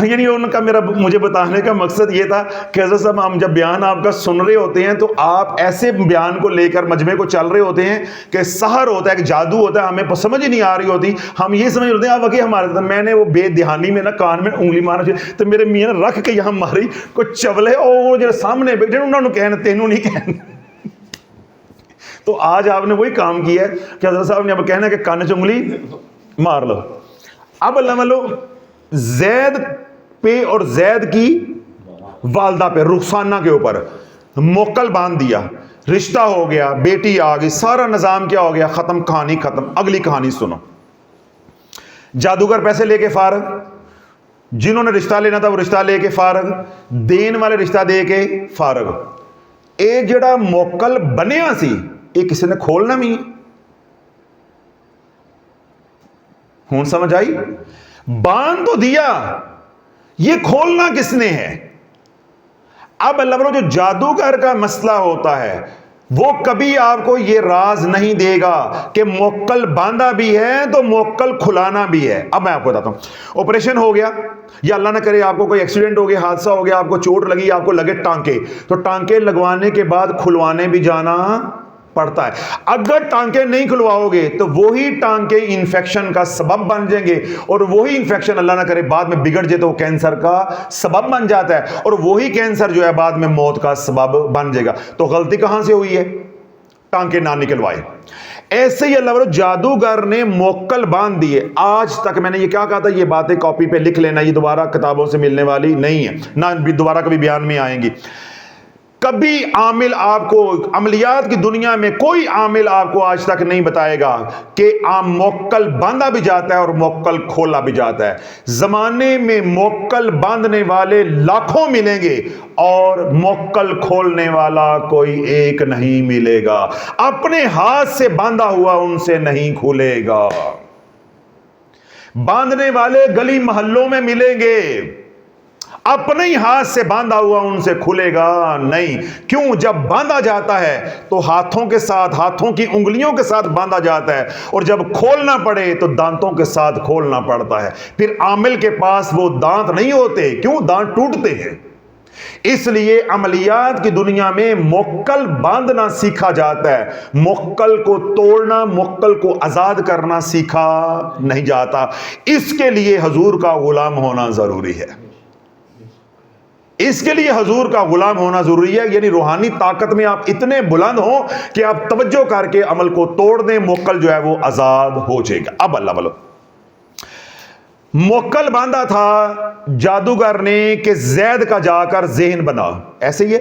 یعنی ان کا میرا مجھے بتانے کا مقصد یہ تھا کہ حضرت صاحب ہم جب بیان آپ کا سن رہے ہوتے ہیں تو آپ ایسے بیان کو لے کر مجمع کو چل رہے ہوتے ہیں کہ سحر ہوتا ہے، کہ جادو ہوتا ہے، ہمیں سمجھ ہی نہیں آ رہی ہوتی، ہم یہ سمجھ ہوتے ہیں آپ ہمارے، میں نے وہ بے دہانی میں نا کان میں انگلی مارنا چاہیے، تو میرے میاں نے رکھ کے یہاں ماری کوئی چولے، اور جو سامنے بیٹھے انہوں نے کہنا تینوں نہیں کہنا۔ تو آج آپ نے وہی کام کیا ہے کہ حضرت صاحب نے اب کہنا کہ کان چنگلی مار لو۔ اب اللہ ملو زید پہ اور زید کی والدہ پہ رخسانہ کے اوپر موکل باندھ دیا، رشتہ ہو گیا، بیٹی آ گئی، سارا نظام کیا ہو گیا؟ ختم، کہانی ختم۔ اگلی کہانی سنو۔ جادوگر پیسے لے کے فارغ، جنہوں نے رشتہ لینا تھا وہ رشتہ لے کے فارغ، دین والے رشتہ دے کے فارغ۔ اے جڑا موکل بنیا سی یہ کسی نے کھولنا بھی، ہوں سمجھ آئی؟ باندھ تو دیا، یہ کھولنا کس نے ہے؟ اب اللہ برو جو جادوگر کا مسئلہ ہوتا ہے وہ کبھی آپ کو یہ راز نہیں دے گا کہ موکل باندھا بھی ہے تو موکل کھلانا بھی ہے۔ اب میں آپ کو بتاتا ہوں، آپریشن ہو گیا یا اللہ نہ کرے آپ کو کوئی ایکسیڈنٹ ہو گیا، حادثہ ہو گیا، آپ کو چوٹ لگی، آپ کو لگے ٹانکے، تو ٹانکے لگوانے کے بعد کھلوانے بھی جانا پڑتا ہے۔ اگر ٹانکے نہیں کھلواؤ گے تو وہی ٹانکے انفیکشن کا سبب بن جائیں گے، اور وہی انفیکشن اللہ نہ کرے بعد میں بگڑ جائے تو وہ کینسر کا سبب بن جاتا ہے، اور وہی کینسر جو ہے بعد میں موت کا سبب بن جائے گا۔ تو غلطی کہاں سے ہوئی ہے؟ ٹانکے نہ نکلوائے۔ ایسے ہی اللہ جادوگر نے موکل باندھ دیے۔ آج تک میں نے یہ کیا کہا تھا، یہ باتیں کاپی پہ لکھ لینا، یہ دوبارہ کتابوں سے ملنے والی نہیں ہے، نہ دوبارہ کبھی بیان میں آئیں گی۔ کبھی عامل آپ کو عملیات کی دنیا میں کوئی عامل آپ کو آج تک نہیں بتائے گا کہ موکل باندھا بھی جاتا ہے اور موکل کھولا بھی جاتا ہے۔ زمانے میں موکل باندھنے والے لاکھوں ملیں گے اور موکل کھولنے والا کوئی ایک نہیں ملے گا۔ اپنے ہاتھ سے باندھا ہوا ان سے نہیں کھلے گا۔ باندھنے والے گلی محلوں میں ملیں گے، اپنے ہی ہاتھ سے باندھا ہوا ان سے کھلے گا نہیں۔ کیوں؟ جب باندھا جاتا ہے تو ہاتھوں کے ساتھ، ہاتھوں کی انگلیوں کے ساتھ باندھا جاتا ہے، اور جب کھولنا پڑے تو دانتوں کے ساتھ کھولنا پڑتا ہے۔ پھر عامل کے پاس وہ دانت نہیں ہوتے، کیوں؟ دانت ٹوٹتے ہیں۔ اس لیے عملیات کی دنیا میں موکل باندھنا سیکھا جاتا ہے، موکل کو توڑنا، موکل کو آزاد کرنا سیکھا نہیں جاتا۔ اس کے لیے حضور کا غلام ہونا ضروری ہے، اس کے لیے حضور کا غلام ہونا ضروری ہے، یعنی روحانی طاقت میں آپ اتنے بلند ہوں کہ آپ توجہ کر کے عمل کو توڑ دیں، موکل جو ہے وہ آزاد ہو جائے گا۔ اب اللہ بولو، موکل باندھا تھا جادوگر نے کہ زید کا جا کر ذہن بنا، ایسے ہی ہے،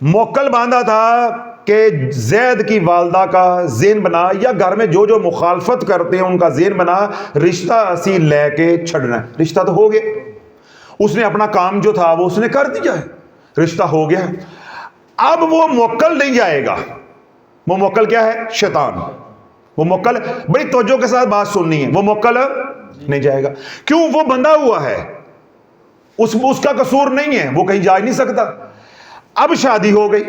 موکل باندھا تھا کہ زید کی والدہ کا ذہن بنا، یا گھر میں جو جو مخالفت کرتے ہیں ان کا ذہن بنا، رشتہ اسی لے کے چھڑنا ہے۔ رشتہ تو ہو گیا، اس نے اپنا کام جو تھا وہ اس نے کر دیا ہے، رشتہ ہو گیا۔ اب وہ موکل نہیں جائے گا، وہ موکل کیا ہے؟ شیطان۔ وہ موکل، بڑی توجہ کے ساتھ بات سننی ہے، وہ موکل نہیں جائے گا۔ کیوں؟ وہ بندھا ہوا ہے، اس کا قصور نہیں ہے، وہ کہیں جا نہیں سکتا۔ اب شادی ہو گئی،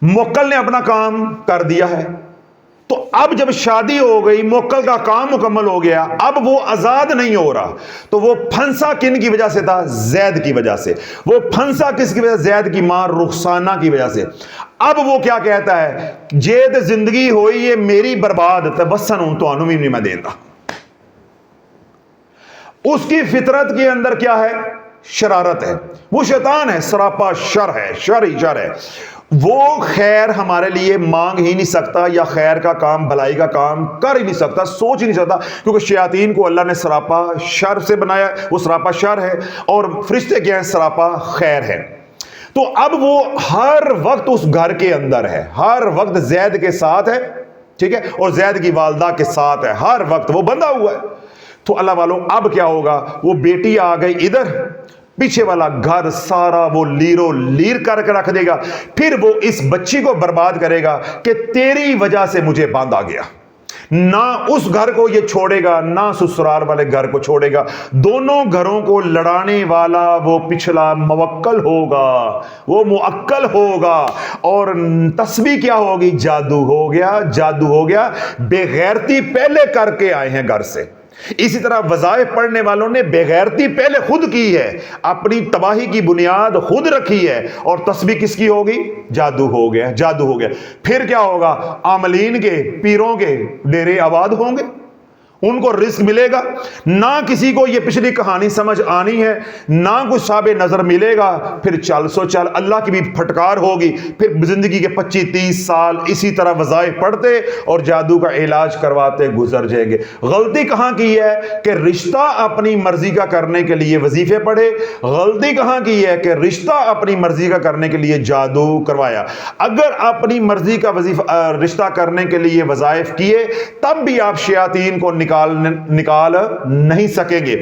موکل نے اپنا کام کر دیا ہے، تو اب جب شادی ہو گئی، موکل کا کام مکمل ہو گیا، اب وہ آزاد نہیں ہو رہا، تو وہ پھنسا کن کی وجہ سے تھا؟ زید کی وجہ سے۔ وہ پھنسا کس کی وجہ سے؟ زید کی ماں رخسانہ کی وجہ سے۔ اب وہ کیا کہتا ہے؟ جیت زندگی ہوئی یہ میری برباد تے بسن ہوں تو انو بھی نہیں میں دینا۔ اس کی فطرت کے اندر کیا ہے؟ شرارت ہے، وہ شیطان ہے، سراپا شر ہے، شر ہی شر ہے۔ وہ خیر ہمارے لیے مانگ ہی نہیں سکتا، یا خیر کا کام، بھلائی کا کام کر ہی نہیں سکتا، سوچ ہی نہیں سکتا، کیونکہ شیاطین کو اللہ نے سراپا شر سے بنایا، وہ سراپا شر ہے، اور فرشتے کیا ہیں؟ سراپا خیر ہے۔ تو اب وہ ہر وقت اس گھر کے اندر ہے، ہر وقت زید کے ساتھ ہے، ٹھیک ہے، اور زید کی والدہ کے ساتھ ہے، ہر وقت وہ بندھا ہوا ہے۔ تو اللہ والوں اب کیا ہوگا؟ وہ بیٹی آ گئی ادھر، پیچھے والا گھر سارا وہ لیرو لیر کر کے رکھ دے گا، پھر وہ اس بچی کو برباد کرے گا کہ تیری وجہ سے مجھے باندھا گیا۔ نہ اس گھر کو یہ چھوڑے گا، نہ سسرال والے گھر کو چھوڑے گا، دونوں گھروں کو لڑانے والا وہ پچھلا موکل ہوگا، وہ معقل ہوگا، اور تسبیح کیا ہوگی؟ جادو ہو گیا، جادو ہو گیا۔ بے غیرتی پہلے کر کے آئے ہیں گھر سے، اسی طرح وظائف پڑھنے والوں نے بے غیرتی پہلے خود کی ہے، اپنی تباہی کی بنیاد خود رکھی ہے، اور تسبیح کس کی ہوگی؟ جادو ہو گیا، جادو ہو گیا۔ پھر کیا ہوگا؟ عاملین کے، پیروں کے ڈیرے آباد ہوں گے، ان کو رزق ملے گا، نہ کسی کو یہ پچھلی کہانی سمجھ آنی ہے، نہ کوئی صاحب نظر ملے گا، پھر چل سو چل، اللہ کی بھی پھٹکار ہوگی، پھر زندگی کے 25-30 سال اسی طرح وظائف پڑھتے اور جادو کا علاج کرواتے گزر جائیں گے۔ غلطی کہاں کی ہے؟ کہ رشتہ اپنی مرضی کا کرنے کے لیے وظیفے پڑھے، غلطی کہاں کی ہے؟ کہ رشتہ اپنی مرضی کا کرنے کے لیے جادو کروایا۔ اگر اپنی مرضی کا رشتہ کرنے کے لیے وظائف کیے، تب بھی آپ شیاطین کو نکال نہیں سکیں گے۔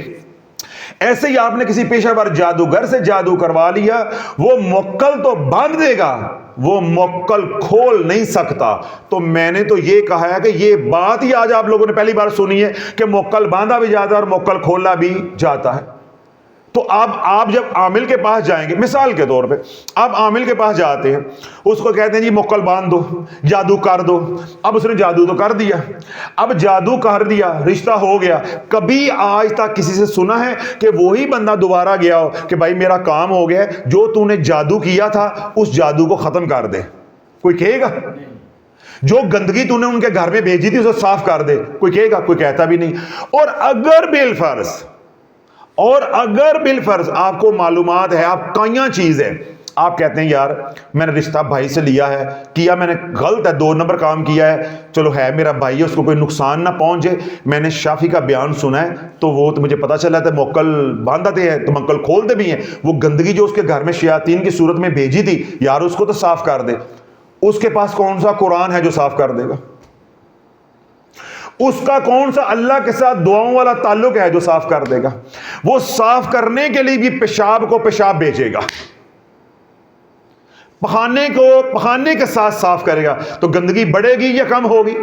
ایسے ہی آپ نے کسی پیشہ ور جادوگر سے جادو کروا لیا، وہ موکل تو باندھ دے گا، وہ موکل کھول نہیں سکتا۔ تو میں نے تو یہ کہا ہے کہ یہ بات ہی آج آپ لوگوں نے پہلی بار سنی ہے کہ موکل باندھا بھی جاتا ہے اور موکل کھولا بھی جاتا ہے۔ تو آپ جب عامل کے پاس جائیں گے، مثال کے طور پہ آپ عامل کے پاس جاتے ہیں، اس کو کہتے ہیں جی موکل باندھ دو، جادو کر دو۔ اب اس نے جادو تو کر دیا، اب جادو کر دیا، رشتہ ہو گیا۔ کبھی آج تک کسی سے سنا ہے کہ وہی بندہ دوبارہ گیا ہو کہ بھائی میرا کام ہو گیا، جو تو نے جادو کیا تھا اس جادو کو ختم کر دے؟ کوئی کہے گا؟ جو گندگی تو نے ان کے گھر میں بھیجی تھی اسے صاف کر دے؟ کوئی کہے گا؟ کوئی کہتا بھی نہیں۔ اور اگر بالفرض آپ کو معلومات ہے، آپ کائیاں چیز ہے، آپ کہتے ہیں یار میں نے رشتہ بھائی سے لیا ہے، کیا میں نے غلط ہے، 2 نمبر کام کیا ہے، چلو ہے میرا بھائی ہے، اس کو کوئی نقصان نہ پہنچے، میں نے شافی کا بیان سنا ہے تو وہ تو مجھے پتا چلا تھا موکل باندھتے ہیں تو موکل کھولتے بھی ہیں، وہ گندگی جو اس کے گھر میں شیاطین کی صورت میں بھیجی تھی یار اس کو تو صاف کر دے۔ اس کے پاس کون سا قرآن ہے جو صاف کر دے گا؟ اس کا کون سا اللہ کے ساتھ دعاؤں والا تعلق ہے جو صاف کر دے گا؟ وہ صاف کرنے کے لیے بھی پیشاب کو پیشاب بھیجے گا، پخانے کے ساتھ صاف کرے گا تو گندگی بڑھے گی یا کم ہوگی؟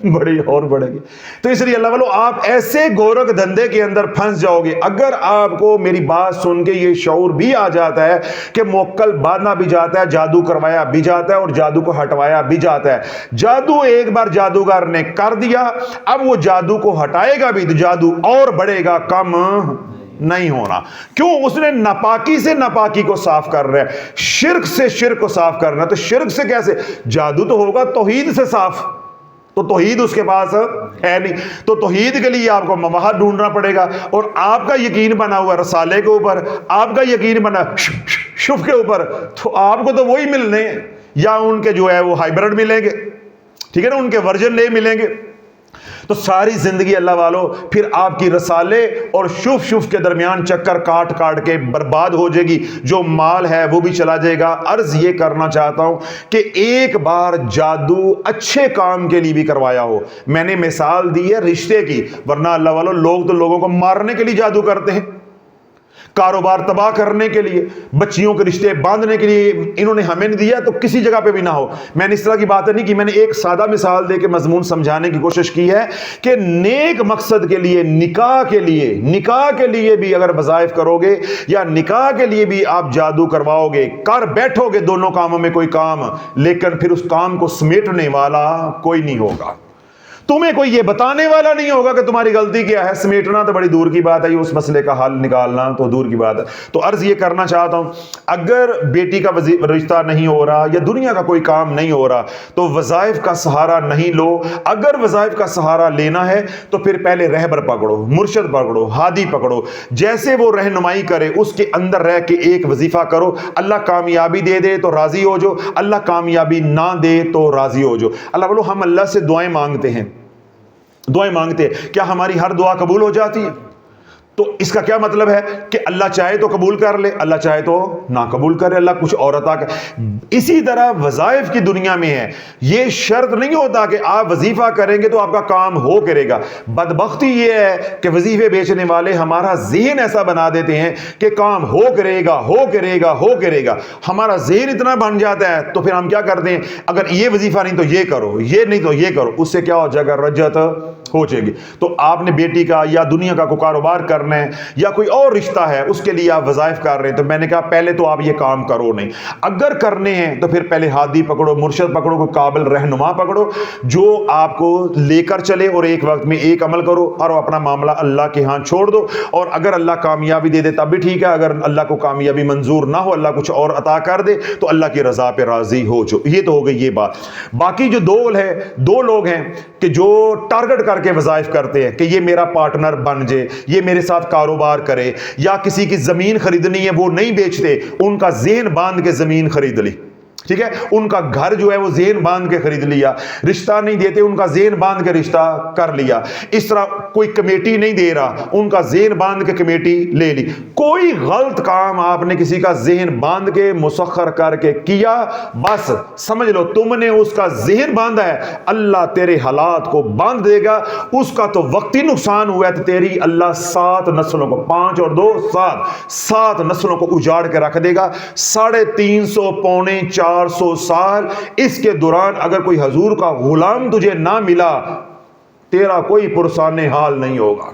بڑی اور بڑھے گی. تو اس لیے اللہ والو آپ ایسے گورکھ دھندے کے اندر پھنس جاؤ گے. اگر آپ کو میری بات سن کے یہ شعور بھی آ جاتا ہے کہ موکل باندھنا بھی جاتا ہے, جادو کروایا بھی جاتا ہے اور جادو کو ہٹوایا بھی جاتا ہے. جادو ایک بار جادوگر نے کر دیا, اب وہ جادو کو ہٹائے گا بھی تو جادو اور بڑھے گا, کم نہیں ہونا. کیوں؟ اس نے ناپاکی سے ناپاکی کو صاف کر رہا ہے, شرک سے شرک کو صاف کرنا. تو شرک سے کیسے؟ جادو تو ہوگا توحید سے صاف, تو توحید اس کے پاس ہے نہیں. تو توحید کے لیے آپ کو مواہد ڈھونڈنا پڑے گا. اور آپ کا یقین بنا ہوا رسالے کے اوپر, آپ کا یقین بنا شف کے اوپر, تو آپ کو تو وہی ملنے ہیں, یا ان کے جو ہے وہ ہائبرڈ ملیں گے, ٹھیک ہے نا, ان کے ورژن لے ملیں گے. تو ساری زندگی اللہ والو پھر آپ کی رسالے اور شف کے درمیان چکر کاٹ کاٹ کے برباد ہو جائے گی. جو مال ہے وہ بھی چلا جائے گا. عرض یہ کرنا چاہتا ہوں کہ ایک بار جادو اچھے کام کے لیے بھی کروایا ہو. میں نے مثال دی ہے رشتے کی, ورنہ اللہ والو لوگ تو لوگوں کو مارنے کے لیے جادو کرتے ہیں, کاروبار تباہ کرنے کے لیے, بچیوں کے رشتے باندھنے کے لیے انہوں نے ہمیں دیا تو کسی جگہ پہ بھی نہ ہو. میں نے اس طرح کی باتیں نہیں کی, میں نے ایک سادہ مثال دے کے مضمون سمجھانے کی کوشش کی ہے کہ نیک مقصد کے لیے, نکاح کے لیے بھی اگر وظائف کرو گے یا نکاح کے لیے بھی آپ جادو کرواؤ گے, کر بیٹھو گے دونوں کاموں میں کوئی کام, لیکن پھر اس کام کو سمیٹنے والا کوئی نہیں ہوگا. تمہیں کوئی یہ بتانے والا نہیں ہوگا کہ تمہاری غلطی کیا ہے. سمیٹنا تو بڑی دور کی بات ہے, یہ اس مسئلے کا حل نکالنا تو دور کی بات ہے. تو عرض یہ کرنا چاہتا ہوں, اگر بیٹی کا رشتہ نہیں ہو رہا یا دنیا کا کوئی کام نہیں ہو رہا تو وظائف کا سہارا نہیں لو. اگر وظائف کا سہارا لینا ہے تو پھر پہلے رہبر پکڑو, مرشد پکڑو, ہادی پکڑو, جیسے وہ رہنمائی کرے اس کے اندر رہ کے ایک وظیفہ کرو. اللہ کامیابی دے دے تو راضی ہو جو, اللہ کامیابی نہ دے تو راضی ہو جو. اللہ بولو ہم اللہ سے دعائیں مانگتے ہیں, کیا ہماری ہر دعا قبول ہو جاتی ہے؟ تو اس کا کیا مطلب ہے کہ اللہ چاہے تو قبول کر لے, اللہ چاہے تو نہ قبول کرے, اللہ کچھ اور عطا کرے. اسی طرح وظائف کی دنیا میں ہے, یہ شرط نہیں ہوتا کہ آپ وظیفہ کریں گے تو آپ کا کام ہو کرے گا. بدبختی یہ ہے کہ وظیفے بیچنے والے ہمارا ذہن ایسا بنا دیتے ہیں کہ کام ہو کرے گا. ہمارا ذہن اتنا بن جاتا ہے تو پھر ہم کیا کرتے ہیں, اگر یہ وظیفہ نہیں تو یہ کرو, یہ نہیں تو یہ کرو. اس سے کیا ہو جائے گا, رجت ہو جائے گی. تو آپ نے بیٹی کا یا دنیا کا کوئی کاروبار کرنا ہے یا کوئی اور رشتہ ہے, اس کے لیے آپ وظائف کر رہے ہیں, تو میں نے کہا پہلے تو آپ یہ کام کرو نہیں. اگر کرنے ہیں تو پھر پہلے ہادی پکڑو, مرشد پکڑو, کوئی قابل رہنما پکڑو جو آپ کو لے کر چلے اور ایک وقت میں ایک عمل کرو اور اپنا معاملہ اللہ کے ہاں چھوڑ دو. اور اگر اللہ کامیابی دے دے تب بھی ٹھیک ہے, اگر اللہ کو کامیابی منظور نہ ہو, اللہ کچھ اور عطا کر دے, تو اللہ کی رضا پہ راضی ہو جو. یہ تو ہو گئی یہ بات. باقی جو دو لوگ ہیں کہ جو ٹارگٹ کر کے وظائف کرتے ہیں کہ یہ میرا پارٹنر بن جائے, یہ میرے ساتھ کاروبار کرے, یا کسی کی زمین خریدنی ہے وہ نہیں بیچتے, ان کا ذہن باندھ کے زمین خرید لی, ٹھیک ہے, ان کا گھر جو ہے وہ ذہن باندھ کے خرید لیا. رشتہ نہیں دیتے, ان کا ذہن باندھ کے رشتہ کر لیا. اس طرح کوئی کمیٹی نہیں دے رہا, ان کا ذہن باندھ کے کمیٹی لے لی. کوئی غلط کام آپ نے کسی کا ذہن باندھ کے مسخر کر کے کیا, بس سمجھ لو تم نے اس کا ذہن باندھا ہے, اللہ تیرے حالات کو باندھ دے گا. اس کا تو وقتی نقصان ہوا ہے, تو تیری اللہ 7 نسلوں کو, 5 اور 2 7 نسلوں کو اجاڑ کے رکھ دے گا. 350 پونے 400 سال اس کے دوران اگر کوئی حضور کا غلام تجھے نہ ملا, تیرا کوئی پرسان حال نہیں ہوگا.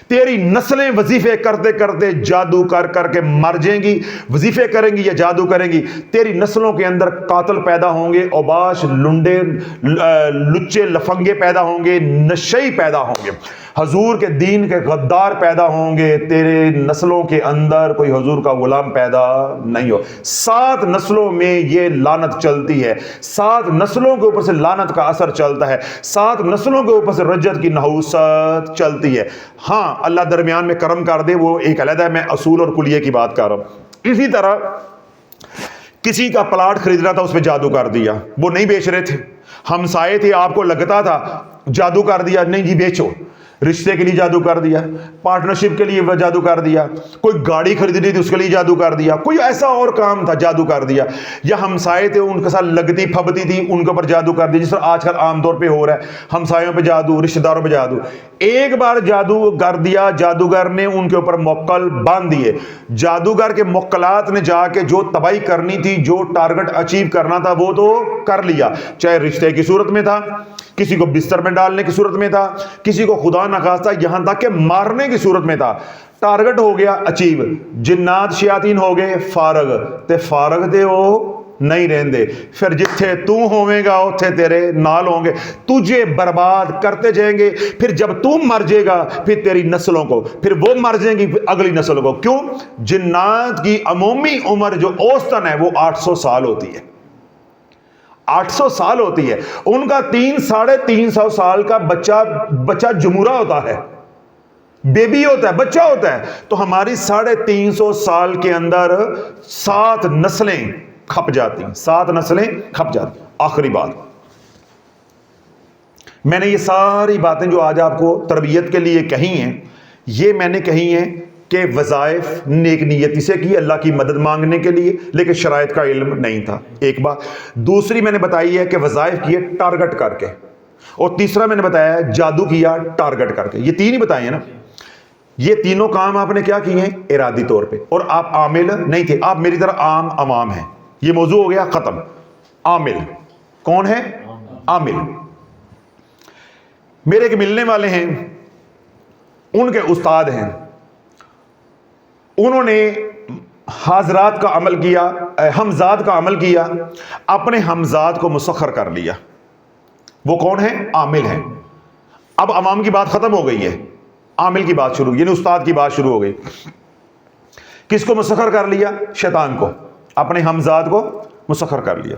تیری نسلیں وظیفے کرتے کرتے جادو کر کے مر جائیں گی. وظیفے کریں گی یا جادو کریں گی, تیری نسلوں کے اندر قاتل پیدا ہوں گے, اوباش, لنڈے, لچے, لفنگے پیدا ہوں گے, نشئی پیدا ہوں گے, حضور کے دین کے غدار پیدا ہوں گے. تیرے نسلوں کے اندر کوئی حضور کا غلام پیدا نہیں ہو. 7 نسلوں میں یہ لعنت چلتی ہے, 7 نسلوں کے اوپر سے لعنت کا اثر چلتا ہے, 7 نسلوں کے اوپر سے رجت کی نحوست چلتی ہے. ہاں اللہ درمیان میں کرم کر دے, وہ ایک علیحدہ ہے, میں اصول اور کلیے کی بات کر رہا ہوں. اسی طرح کسی کا پلاٹ خریدنا تھا, اس پہ جادو کر دیا, وہ نہیں بیچ رہے تھے, ہمسائے تھے, آپ کو لگتا تھا, جادو کر دیا, نہیں جی بیچو. رشتے کے لیے جادو کر دیا, پارٹنرشپ کے لیے جادو کر دیا, کوئی گاڑی خریدنی تھی اس کے لیے جادو کر دیا, کوئی ایسا اور کام تھا جادو کر دیا, یا ہمسائے تھے ان کے ساتھ لگتی پھبتی تھی ان کے اوپر جادو کر دیا, جس طرح آج کل عام طور پہ ہو رہا ہے, ہمسایوں پہ جادو, رشتہ داروں پہ جادو. ایک بار جادو کر دیا, جادوگر نے ان کے اوپر موکل باندھ دیے. جادوگر کے موکلات نے جا کے جو تباہی کرنی تھی, جو ٹارگٹ اچیو کرنا تھا وہ تو کر لیا, چاہے رشتے کی صورت میں تھا, کسی کو بستر میں ڈالنے کی صورت میں تھا, کسی کو خدا نخواستہ یہاں تک کہ مارنے کی صورت میں تھا. ٹارگٹ ہو گیا اچیو. جنات شیاطین ہو گئے فارغ, تے فارغ تے وہ نہیں رہندے. پھر جتھے تو ہوویں گا اتھے تیرے نال ہوں گے, تجھے برباد کرتے جائیں گے. پھر جب تو مر جائے گا پھر تیری نسلوں کو, پھر وہ مر جائیں گی پھر اگلی نسلوں کو. کیوں؟ جنات کی عمومی عمر جو اوسطن ہے وہ 800 سال ہوتی ہے. 800 سال ہوتی ہے. ان کا 300-350 سال کا بچہ جمورہ ہوتا ہے, بیبی ہوتا ہے, بچہ ہوتا ہے. تو ہماری 350 سال کے اندر 7 نسلیں کھپ جاتی ہیں, 7 نسلیں کھپ جاتی ہیں. آخری بات, میں نے یہ ساری باتیں جو آج آپ کو تربیت کے لیے کہی ہیں, یہ میں نے کہی ہیں کہ وظائف نیک نیتی سے کی, اللہ کی مدد مانگنے کے لیے, لیکن شرائط کا علم نہیں تھا. ایک بات. دوسری میں نے بتائی ہے کہ وظائف کیے ٹارگٹ کر کے, اور تیسرا میں نے بتایا ہے جادو کیا ٹارگٹ کر کے. یہ تین ہی بتائے ہیں نا. یہ تینوں کام آپ نے کیا کیے ہیں؟ ارادی طور پہ. اور آپ عامل نہیں تھے, آپ میری طرح عام عوام ہیں. یہ موضوع ہو گیا ختم. عامل کون ہے؟ عامل. میرے ایک ملنے والے ہیں, ان کے استاد ہیں, انہوں نے حاضرات کا عمل کیا, حمزات کا عمل کیا, اپنے حمزات کو مسخر کر لیا. وہ کون ہے؟ عامل ہیں. اب عوام کی بات ختم ہو گئی ہے, عامل کی بات شروع, یعنی استاد کی بات شروع ہو گئی. کس کو مسخر کر لیا؟ شیطان کو. اپنے حمزات کو مسخر کر لیا.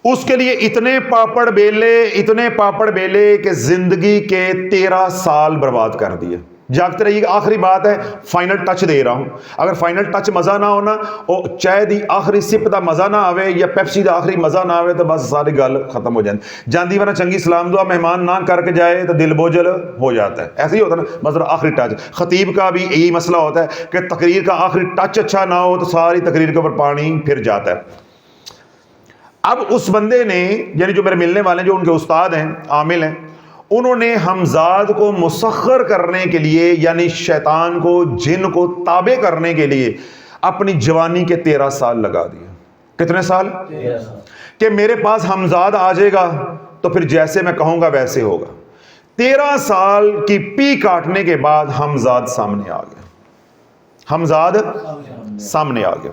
اس کے لیے اتنے پاپڑ بیلے کہ زندگی کے 13 سال برباد کر دیے. جاگتے رہیے. آخری بات ہے, فائنل ٹچ دے رہا ہوں. اگر فائنل ٹچ مزہ نہ ہونا, اور چائے دی آخری سپ دا مزہ نہ آوے, یا پیپسی دا آخری مزہ نہ آوے, تو بس ساری گل ختم ہو جائے. جاندی ورنہ چنگی سلام دعا مہمان نہ کر کے جائے تو دل بوجھل ہو جاتا ہے. ایسے ہی ہوتا ہے نا, مثلا آخری ٹچ. خطیب کا بھی یہی مسئلہ ہوتا ہے کہ تقریر کا آخری ٹچ اچھا نہ ہو تو ساری تقریر کے اوپر پانی پھر جاتا ہے. اب اس بندے نے, یعنی جو میرے ملنے والے جو ان کے استاد ہیں, عامل ہیں, انہوں نے حمزاد کو مسخر کرنے کے لیے, یعنی شیطان کو, جن کو تابع کرنے کے لیے اپنی جوانی کے 13 سال لگا دیے. کتنے سال؟ 13 سال. کہ میرے پاس حمزاد آ جائے گا تو پھر جیسے میں کہوں گا ویسے ہوگا. 13 سال کی پی کاٹنے کے بعد حمزاد سامنے آ گیا. حمزاد سامنے آ گیا.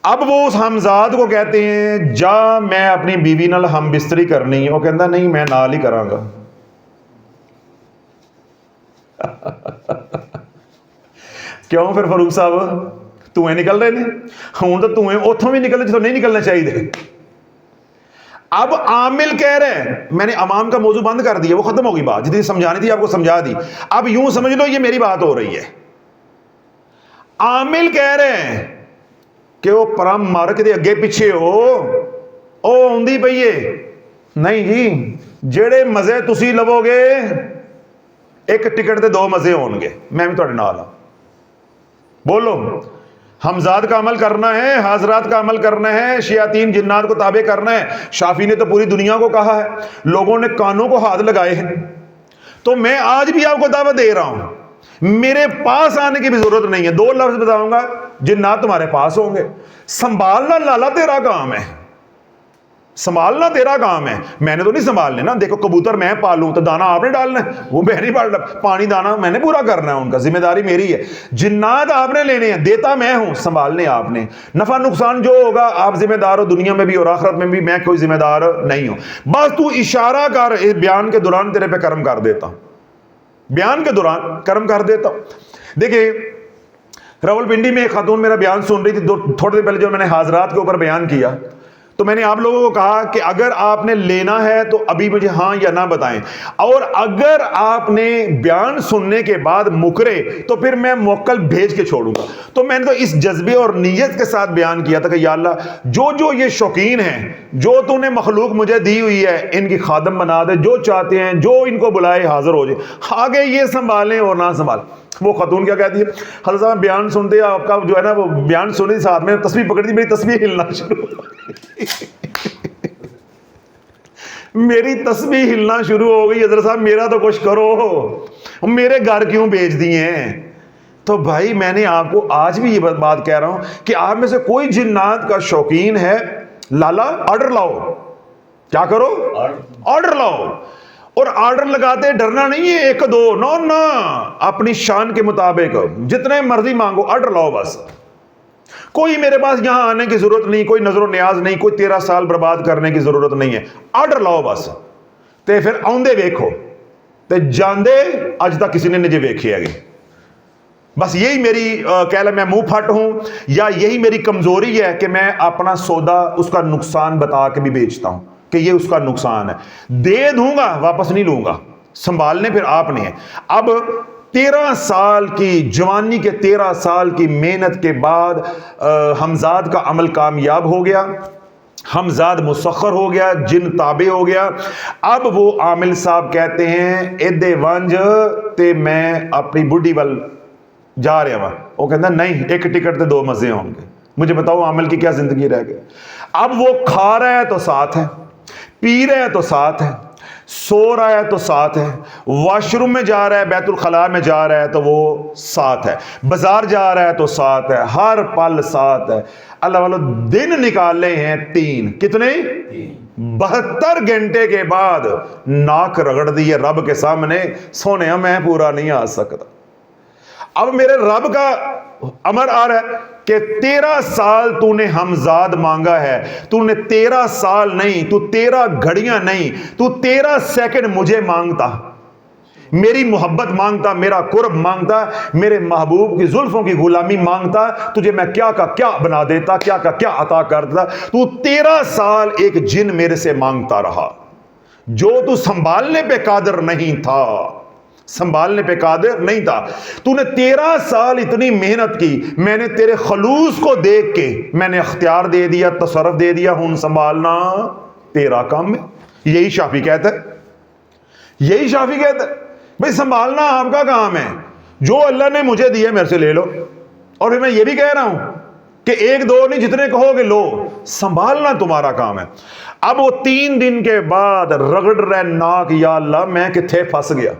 اب وہ اس حمزاد کو کہتے ہیں جا میں اپنی بیوی نال ہم بستری کرنی ہے. وہ کہتا نہیں میں نال ہی کراں گا. کیوں پھر فاروق صاحب دھوئیں نکل رہے ہیں؟ ہوں تو دھوئیں اتوں بھی نکلنے جتوں نہیں نکلنا چاہیے. اب عامل کہہ رہے ہیں, میں نے عوام کا موضوع بند کر دیا, وہ ختم ہو گئی بات, جتنی سمجھانی تھی آپ کو سمجھا دی. اب یوں سمجھ لو یہ میری بات ہو رہی ہے. عامل کہہ رہے ہیں کہ وہ پرم مارک دے اگے پیچھے ہو, او ہوندی پئی ہے. نہیں جی, جڑے مزے تسی لو گے ایک ٹکٹ دے 2 مزے ہون گے. میں بھی تھوڑے نال ہاں. بولو. حمزاد کا عمل کرنا ہے, حاضرات کا عمل کرنا ہے, شیاطین جنات کو تابع کرنا ہے. شافی نے تو پوری دنیا کو کہا ہے, لوگوں نے کانوں کو ہاتھ لگائے ہیں. تو میں آج بھی آپ کو دعوت دے رہا ہوں, میرے پاس آنے کی بھی ضرورت نہیں ہے. 2 لفظ بتاؤں گا, جنات تمہارے پاس ہوں گے. سنبھالنا لالا تیرا کام ہے, سنبھالنا تیرا کام ہے. میں نے تو نہیں سنبھالنے نا. دیکھو کبوتر میں پالوں تو دانا آپ نے ڈالنا ہے, وہ میں نہیں ڈالنا. پانی دانا میں نے پورا کرنا ہے, ان کا ذمہ داری میری ہے. جنات آپ نے لینے ہیں, دیتا میں ہوں, سنبھالنے آپ نے. نفع نقصان جو ہوگا آپ ذمہ دار ہو, دنیا میں بھی اور آخرت میں بھی. میں کوئی ذمہ دار نہیں ہوں. بس تو اشارہ کر, اس بیان کے دوران تیرے پہ کرم کر دیتا ہوں, بیان کے دوران کرم کر دیتا ہوں. دیکھیں راولپنڈی میں ایک خاتون میرا بیان سن رہی تھی تھوڑے دن پہلے, جو میں نے حاضرات کے اوپر بیان کیا, تو میں نے آپ لوگوں کو کہا کہ اگر آپ نے لینا ہے تو ابھی مجھے ہاں یا نہ بتائیں، اور اگر آپ نے بیان سننے کے بعد مکرے تو پھر میں موکل بھیج کے چھوڑوں گا۔ تو میں نے تو اس جذبے اور نیت کے ساتھ بیان کیا تھا کہ یا اللہ جو یہ شوقین ہیں، جو تو نے مخلوق مجھے دی ہوئی ہے، ان کی خادم بنا دے، جو چاہتے ہیں جو ان کو بلائے حاضر ہو جائے، آگے یہ سنبھالیں اور نہ سنبھالیں۔ وہ خاتون کیا کہتی ہے، حضرت صاحب بیان سنتے آپ کا جو ہے نا وہ بیان سننے ساتھ میں تسبیح پکڑ دی، میری تسبیح ہلنا شروع میری تسبیح ہلنا شروع ہو گئی، حضرت صاحب میرا تو کچھ کرو، میرے گھر کیوں بھیج دیے ہیں؟ تو بھائی میں نے آپ کو آج بھی یہ بات کہہ رہا ہوں کہ آپ میں سے کوئی جنات کا شوقین ہے، لالا آرڈر لاؤ، کیا کرو، آرڈر لاؤ، اور آرڈر لگاتے ڈرنا نہیں ہے ایک دو، نو نا، اپنی شان کے مطابق جتنے مرضی مانگو، آرڈر لاؤ بس۔ کوئی میرے پاس یہاں آنے کی ضرورت نہیں، کوئی نظر و نیاز نہیں، کوئی 13 سال برباد کرنے کی ضرورت نہیں ہے، آرڈر لاؤ بس، تے پھر آندے ویکھو تے جاندے اج تک کسی نے نجے ویکھے آگے۔ بس یہی میری کہہ لیں میں منہ پھٹ ہوں، یا یہی میری کمزوری ہے کہ میں اپنا سودا اس کا نقصان بتا کے بھی بیچتا ہوں کہ یہ اس کا نقصان ہے، دے دوں گا واپس نہیں لوں گا، سنبھالنے پھر آپ نہیں ہے۔ اب 13 سال کی جوانی کے 13 سال کی محنت کے بعد حمزاد کا عمل کامیاب ہو گیا، حمزاد مسخر ہو گیا، جن تابع ہو گیا۔ اب وہ عامل صاحب کہتے ہیں ایدے ونج تے میں اپنی بڈھی وال جا رہا ہوں، وہ کہتا نہیں ایک ٹکٹ تے 2 مزے ہوں گے۔ مجھے بتاؤ عامل کی کیا زندگی رہ گئی؟ اب وہ کھا رہا ہے تو ساتھ ہے، پی رہا ہے تو ساتھ ہے، سو رہا ہے تو ساتھ ہے، واش روم میں جا رہا ہے، بیت الخلاء میں جا رہا ہے تو وہ ساتھ ہے، بازار جا رہا ہے تو ساتھ ہے، ہر پل ساتھ ہے۔ اللہ والو دن نکالے ہیں 3، کتنے؟ 72 گھنٹے کے بعد ناک رگڑ دی ہے رب کے سامنے، سونے میں پورا نہیں آ سکتا۔ اب میرے رب کا امر آ رہا ہے کہ 13 سال تو نے حمزاد مانگا ہے، تو نے 13 سال نہیں، تو 13 گھڑیاں نہیں، تو 13 سیکنڈ مجھے مانگتا، میری محبت مانگتا، میرا قرب مانگتا، میرے محبوب کی زلفوں کی غلامی مانگتا، تجھے میں کیا کا کیا بنا دیتا، کیا کا کیا عطا کر دیتا۔ تو 13 سال ایک جن میرے سے مانگتا رہا، جو تو سنبھالنے پہ قادر نہیں تھا، سنبھالنے پہ قادر نہیں تھا۔ تو نے 13 سال اتنی محنت کی، میں نے تیرے خلوص کو دیکھ کے میں نے اختیار دے دیا، تصرف دے دیا، ہوں سنبھالنا تیرا کام ہے۔ یہی شافعی کہتا ہے، یہی شافعی کہتا ہے بھئی سنبھالنا آپ کا کام ہے، جو اللہ نے مجھے دیا میرے سے لے لو۔ اور پھر میں یہ بھی کہہ رہا ہوں کہ 1-2 نہیں، جتنے کہو گے لو، سنبھالنا تمہارا کام ہے۔ اب وہ 3 دن کے بعد رگڑ رہے ناک، یا اللہ میں کتھے پھنس گیا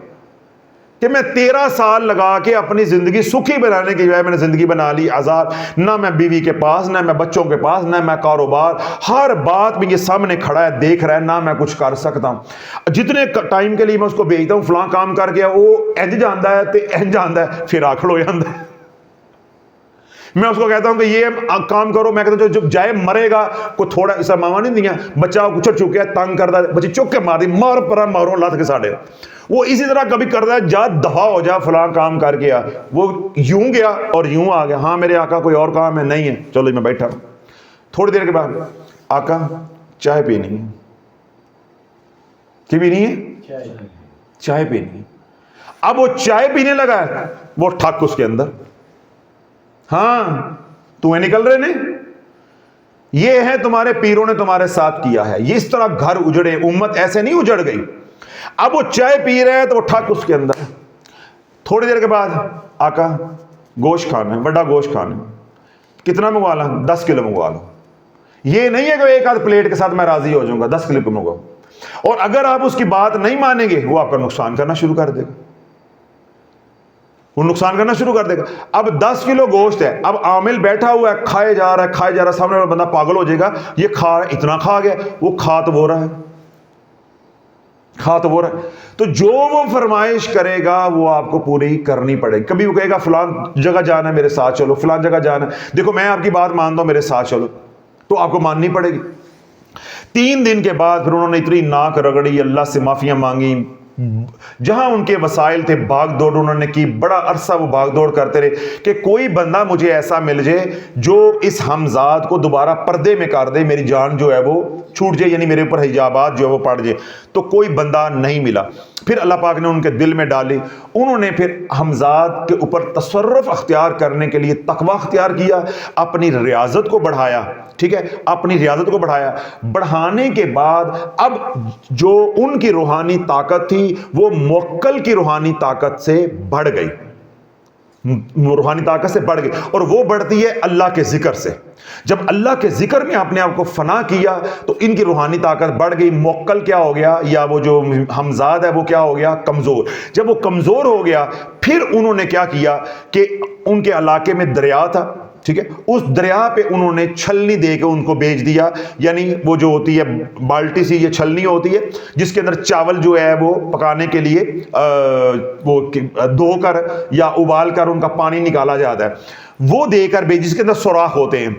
کہ میں 13 سال لگا کے اپنی زندگی سکھی بنانے کی بجائے میں نے زندگی بنا لی عذاب، نہ میں بیوی کے پاس، نہ میں بچوں کے پاس، نہ میں کاروبار، ہر بات میں یہ سامنے کھڑا ہے دیکھ رہا ہے، نہ میں کچھ کر سکتا ہوں۔ جتنے ٹائم کے لیے میں اس کو بھیجتا ہوں فلاں کام کر کے، وہ انج جاندا ہے تے انج جاندا ہے، پھر آکھڑ ہو جاندا ہے۔ میں اس کو کہتا ہوں کہ یہ کام کرو، میں کہتا ہوں جب جائے مرے گا، کوئی تھوڑا ایسا ماما نہیں دیا، بچہ کچھ چکے ہے تنگ کرتا ہے، بچے چک کے مار دی، مار پرا مارو لات کے ساڑے، وہ اسی طرح کبھی کرتا ہے، جا دفعہ ہو جا فلاں کام کر کے آ، وہ یوں گیا اور یوں آ گیا، ہاں میرے آقا کوئی اور کام ہے؟ نہیں ہے، چلو میں بیٹھا ہوں۔ تھوڑی دیر کے بعد آقا چائے پینی ہے، کی پینی ہے؟ چائے پینی ہے۔ اب وہ چائے پینے لگا ہے، وہ ٹھک اس کے اندر، ہاں تمہیں نکل رہے نے، یہ ہے تمہارے پیروں نے تمہارے ساتھ کیا ہے، یہ اس طرح گھر اجڑے، امت ایسے نہیں اجڑ گئی۔ اب وہ چائے پی رہے ہیں تو وہ ٹھک اس کے اندر۔ تھوڑی دیر کے بعد آقا گوشت کھانا ہے، بڑا گوشت کھانا ہے، کتنا منگوا لاں؟ 10 کلو منگوا لو۔ یہ نہیں ہے کہ ایک آدھ پلیٹ کے ساتھ میں راضی ہو جاؤں گا، 10 کلو منگواؤ۔ اور اگر آپ اس کی بات نہیں مانیں گے، وہ آپ کا نقصان کرنا شروع کر دے گا، وہ نقصان کرنا شروع کر دے گا۔ اب 10 کلو گوشت ہے، اب عامل بیٹھا ہوا ہے، کھائے جا رہا ہے، کھائے جا رہا ہے، سامنے والا بندہ پاگل ہو جائے گا، یہ کھا رہا ہے، اتنا کھا گیا، وہ کھا تو وہ رہا ہے، کھا تو وہ رہا ہے۔ تو جو وہ فرمائش کرے گا وہ آپ کو پوری کرنی پڑے گی۔ کبھی وہ کہے گا فلاں جگہ جانا ہے، میرے ساتھ چلو، فلاں جگہ جانا ہے، دیکھو میں آپ کی بات مانتا ہوں، میرے ساتھ چلو، تو آپ کو ماننی پڑے گی۔ 3 دن کے بعد پھر انہوں نے اتنی ناک رگڑی، اللہ سے معافیاں مانگی، جہاں ان کے وسائل تھے بھاگ دوڑ انہوں نے کی, بڑا عرصہ وہ بھاگ دوڑ کرتے رہے کہ کوئی بندہ مجھے ایسا مل جائے جو اس حمزاد کو دوبارہ پردے میں کر دے, میری جان جو ہے وہ چھوٹ جائے, یعنی میرے اوپر حجابات جو ہے وہ پڑ جائے. تو کوئی بندہ نہیں ملا. پھر اللہ پاک نے ان کے دل میں ڈالی, انہوں نے پھر حمزاد کے اوپر تصرف اختیار کرنے کے لیے تقوی اختیار کیا, اپنی ریاضت کو بڑھایا. ٹھیک ہے, اپنی ریاضت کو بڑھانے کے بعد اب جو ان کی روحانی طاقت تھی وہ موکل کی روحانی طاقت سے بڑھ گئی, روحانی طاقت سے بڑھ گئی, اور وہ بڑھتی ہے اللہ کے ذکر سے. جب اللہ کے ذکر میں اپنے آپ کو فنا کیا تو ان کی روحانی طاقت بڑھ گئی. موکل کیا ہو گیا, یا وہ جو حمزاد ہے وہ کیا ہو گیا, کمزور. جب وہ کمزور ہو گیا پھر انہوں نے کیا کیا کہ ان کے علاقے میں دریا تھا, ٹھیک ہے, اس دریا پہ انہوں نے چھلنی دے کے ان کو بیچ دیا. یعنی وہ جو ہوتی ہے بالٹی سی, یہ چھلنی ہوتی ہے جس کے اندر چاول جو ہے وہ پکانے کے لیے وہ دھو کر یا ابال کر ان کا پانی نکالا جاتا ہے, وہ دے کر بیچ, جس کے اندر سوراخ ہوتے ہیں,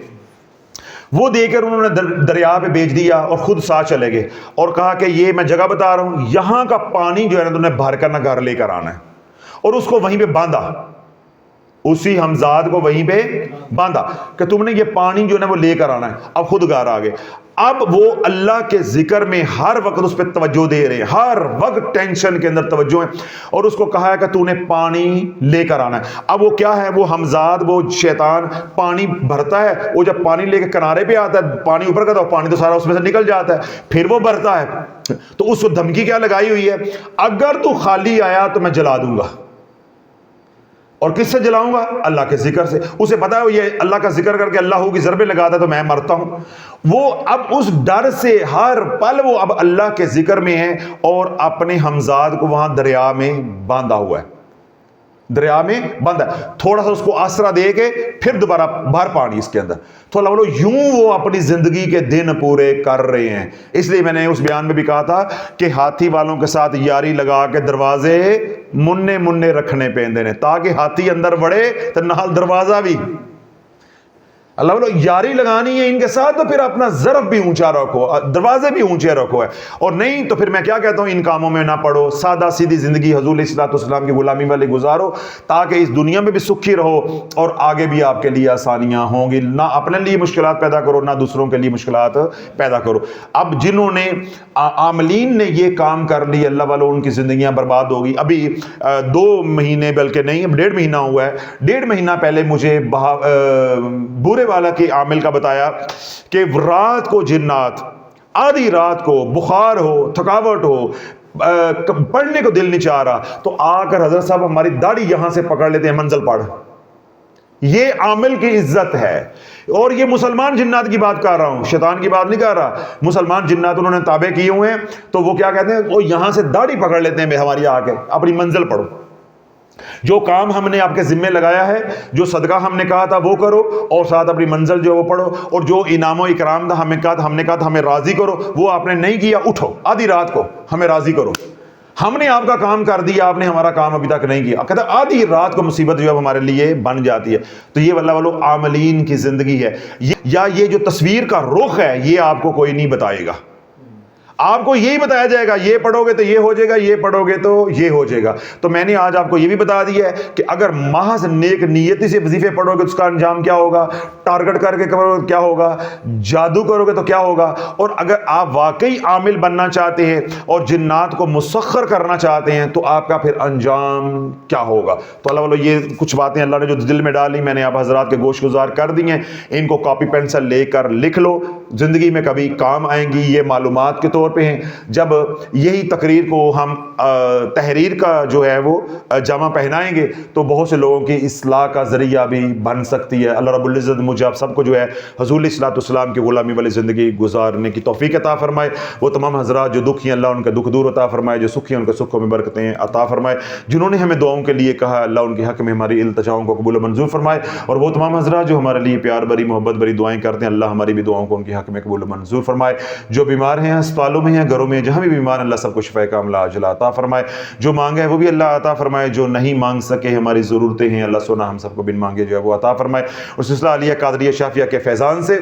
وہ دے کر انہوں نے دریا پہ بیچ دیا اور خود ساتھ چلے گئے اور کہا کہ یہ میں جگہ بتا رہا ہوں, یہاں کا پانی جو ہے نا تم نے بھر کر نہ گھر لے کر آنا ہے. اور اس کو وہیں پہ باندھا, اسی حمزاد کو وہیں پہ باندھا کہ تم نے یہ پانی جو ہے نا وہ لے کر آنا ہے. اب خود گھر آ گئے. اب وہ اللہ کے ذکر میں ہر وقت اس پہ توجہ دے رہے ہیں, ہر وقت ٹینشن کے اندر توجہ ہے, اور اس کو کہا ہے کہ تو نے پانی لے کر آنا ہے. اب وہ کیا ہے, وہ حمزاد, وہ شیطان پانی بھرتا ہے, وہ جب پانی لے کے کنارے پہ آتا ہے, پانی اوپر کا, تو پانی تو سارا اس میں سے نکل جاتا ہے, پھر وہ بھرتا ہے. تو اس کو دھمکی کیا لگائی ہوئی ہے, اگر تو خالی آیا تو میں جلا دوں گا. اور کس سے جلاؤں گا, اللہ کے ذکر سے. اسے پتا ہے یہ اللہ کا ذکر کر کے اللہ کی ضربیں لگاتا ہے تو میں مرتا ہوں. وہ اب اس ڈر سے ہر پل وہ اب اللہ کے ذکر میں ہے, اور اپنے حمزاد کو وہاں دریا میں باندھا ہوا ہے, دریا میں باندھا ہے. تھوڑا سا اس کو آسرا دے کے پھر دوبارہ بھر پانی اس کے اندر. تو اللہ بولو یوں وہ اپنی زندگی کے دن پورے کر رہے ہیں. اس لیے میں نے اس بیان میں بھی کہا تھا کہ ہاتھی والوں کے ساتھ یاری لگا کے دروازے مننے مننے رکھنے پیندے نے, تاکہ ہاتھی اندر بڑھے تو نال دروازہ بھی. اللہ بولو یاری لگانی ہے ان کے ساتھ تو پھر اپنا ظرف بھی اونچا رکھو, دروازے بھی اونچے رکھو ہے. اور نہیں تو پھر میں کیا کہتا ہوں, ان کاموں میں نہ پڑو, سادہ سیدھی زندگی حضور علیہ الصلوۃ والسلام کی غلامی والی گزارو, تاکہ اس دنیا میں بھی سکھی رہو اور آگے بھی آپ کے لیے آسانیاں ہوں گی. نہ اپنے لیے مشکلات پیدا کرو, نہ دوسروں کے لیے مشکلات پیدا کرو. اب جنہوں نے عاملین نے یہ کام کر لی, اللہ والوں ان کی زندگیاں برباد ہوگی. ابھی 2 مہینے بلکہ نہیں, اب 1.5 مہینہ ہوا ہے, 1.5 مہینہ پہلے مجھے بورے والا کے عامل کا بتایا کہ رات کو جنات, آدھی رات کو بخار ہو, تھکاوٹ ہو, پڑھنے کو دل نہیں چاہ رہا, تو آ کر حضرت صاحب ہماری داڑھی یہاں سے پکڑ لیتے ہیں, منزل پڑھ. یہ عامل کی عزت ہے. اور یہ مسلمان جنات کی بات کر رہا ہوں, شیطان کی بات نہیں کر رہا. مسلمان جنات انہوں نے تابع کیے ہوئے ہیں, تو وہ کیا کہتے ہیں, وہ یہاں سے داڑھی پکڑ لیتے ہیں ہماری آ کے, اپنی منزل پڑھو. جو کام ہم نے آپ کے ذمہ لگایا ہے, جو صدقہ ہم نے کہا تھا وہ کرو, اور ساتھ اپنی منزل جو وہ پڑھو, اور جو انعام و اکرام تھا ہم نے کہا تھا ہمیں راضی کرو, وہ آپ نے نہیں کیا, اٹھو آدھی رات کو ہمیں راضی کرو. ہم نے آپ کا کام کر دیا, آپ نے ہمارا کام ابھی تک نہیں کیا. کہتا آدھی رات کو مصیبت جو ہے ہمارے لیے بن جاتی ہے. تو یہ واللہ والو عاملین کی زندگی ہے. یا یہ جو تصویر کا رخ ہے یہ آپ کو کوئی نہیں بتائے گا, آپ کو یہی بتایا جائے گا, یہ پڑھو گے تو یہ ہو جائے گا, یہ پڑھو گے تو یہ ہو جائے گا. تو میں نے آج آپ کو یہ بھی بتا دیا ہے کہ اگر محض نیک نیتی سے وظیفے پڑھو گے تو اس کا انجام کیا ہوگا, ٹارگٹ کر کے کرو گے کیا ہوگا, جادو کرو گے تو کیا ہوگا. اور اگر آپ واقعی عامل بننا چاہتے ہیں اور جنات کو مسخر کرنا چاہتے ہیں تو آپ کا پھر انجام کیا ہوگا. تو اللہ والو یہ کچھ باتیں اللہ نے جو دل میں ڈالی, میں نے آپ حضرات کے گوش گزار کر دی ہیں. ان کو کاپی پینسل لے کر لکھ لو, زندگی میں کبھی کام آئیں گی. یہ معلومات کے طور پہ ہیں. جب یہی تقریر کو ہم تحریر کا جو ہے وہ جامع پہنائیں گے تو بہت سے لوگوں کی اصلاح کا ذریعہ بھی بن سکتی ہے. اللہ رب العزت مجھے آپ سب کو جو ہے حضور علیہ الصلوۃ والسلام کی غلامی والی زندگی گزارنے کی توفیق عطا فرمائے. وہ تمام حضرات جو دکھی ہیں اللہ ان کا دکھ دور عطا فرمائے, جو سکھی ہیں ان کے سکھوں میں برکتیں عطا فرمائے. جنہوں نے ہمیں دعاؤں کے لیے کہا اللہ ان کے حق میں ہماری التجاؤں کو قبول و منظور فرمائے. اور وہ تمام حضرات جو ہمارے لیے پیار بری محبت بری دعائیں کرتے ہیں اللہ ہماری بھی دعاؤں کو ان کے حق میں قبول و منظور فرمائے. جو بیمار ہیں ہسپتالوں میں ہیں, گھروں میں, جہاں بھی بیمار اللہ سب کو شفا کاملہ عاجلہ عطا فرمائے. جو مانگا ہے وہ بھی اللہ عطا فرمائے, جو نہیں مانگ سکے ہماری ضرورتیں ہیں اللہ سونا ہم سب کو بن مانگے جو ہے وہ عطا فرمائے. اور سلسلہ علیہ قادریہ شافیہ کے فیضان سے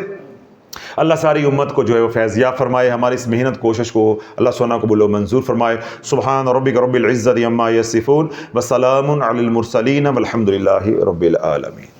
اللہ ساری امت کو جو ہے وہ فیضیاب فرمائے، ہماری اس محنت کوشش کو اللہ سونا قبول و منظور فرمائے۔ سبحان ربک رب العزت عما یصفون وسلام علی المرسلین والحمد للہ رب العالمین۔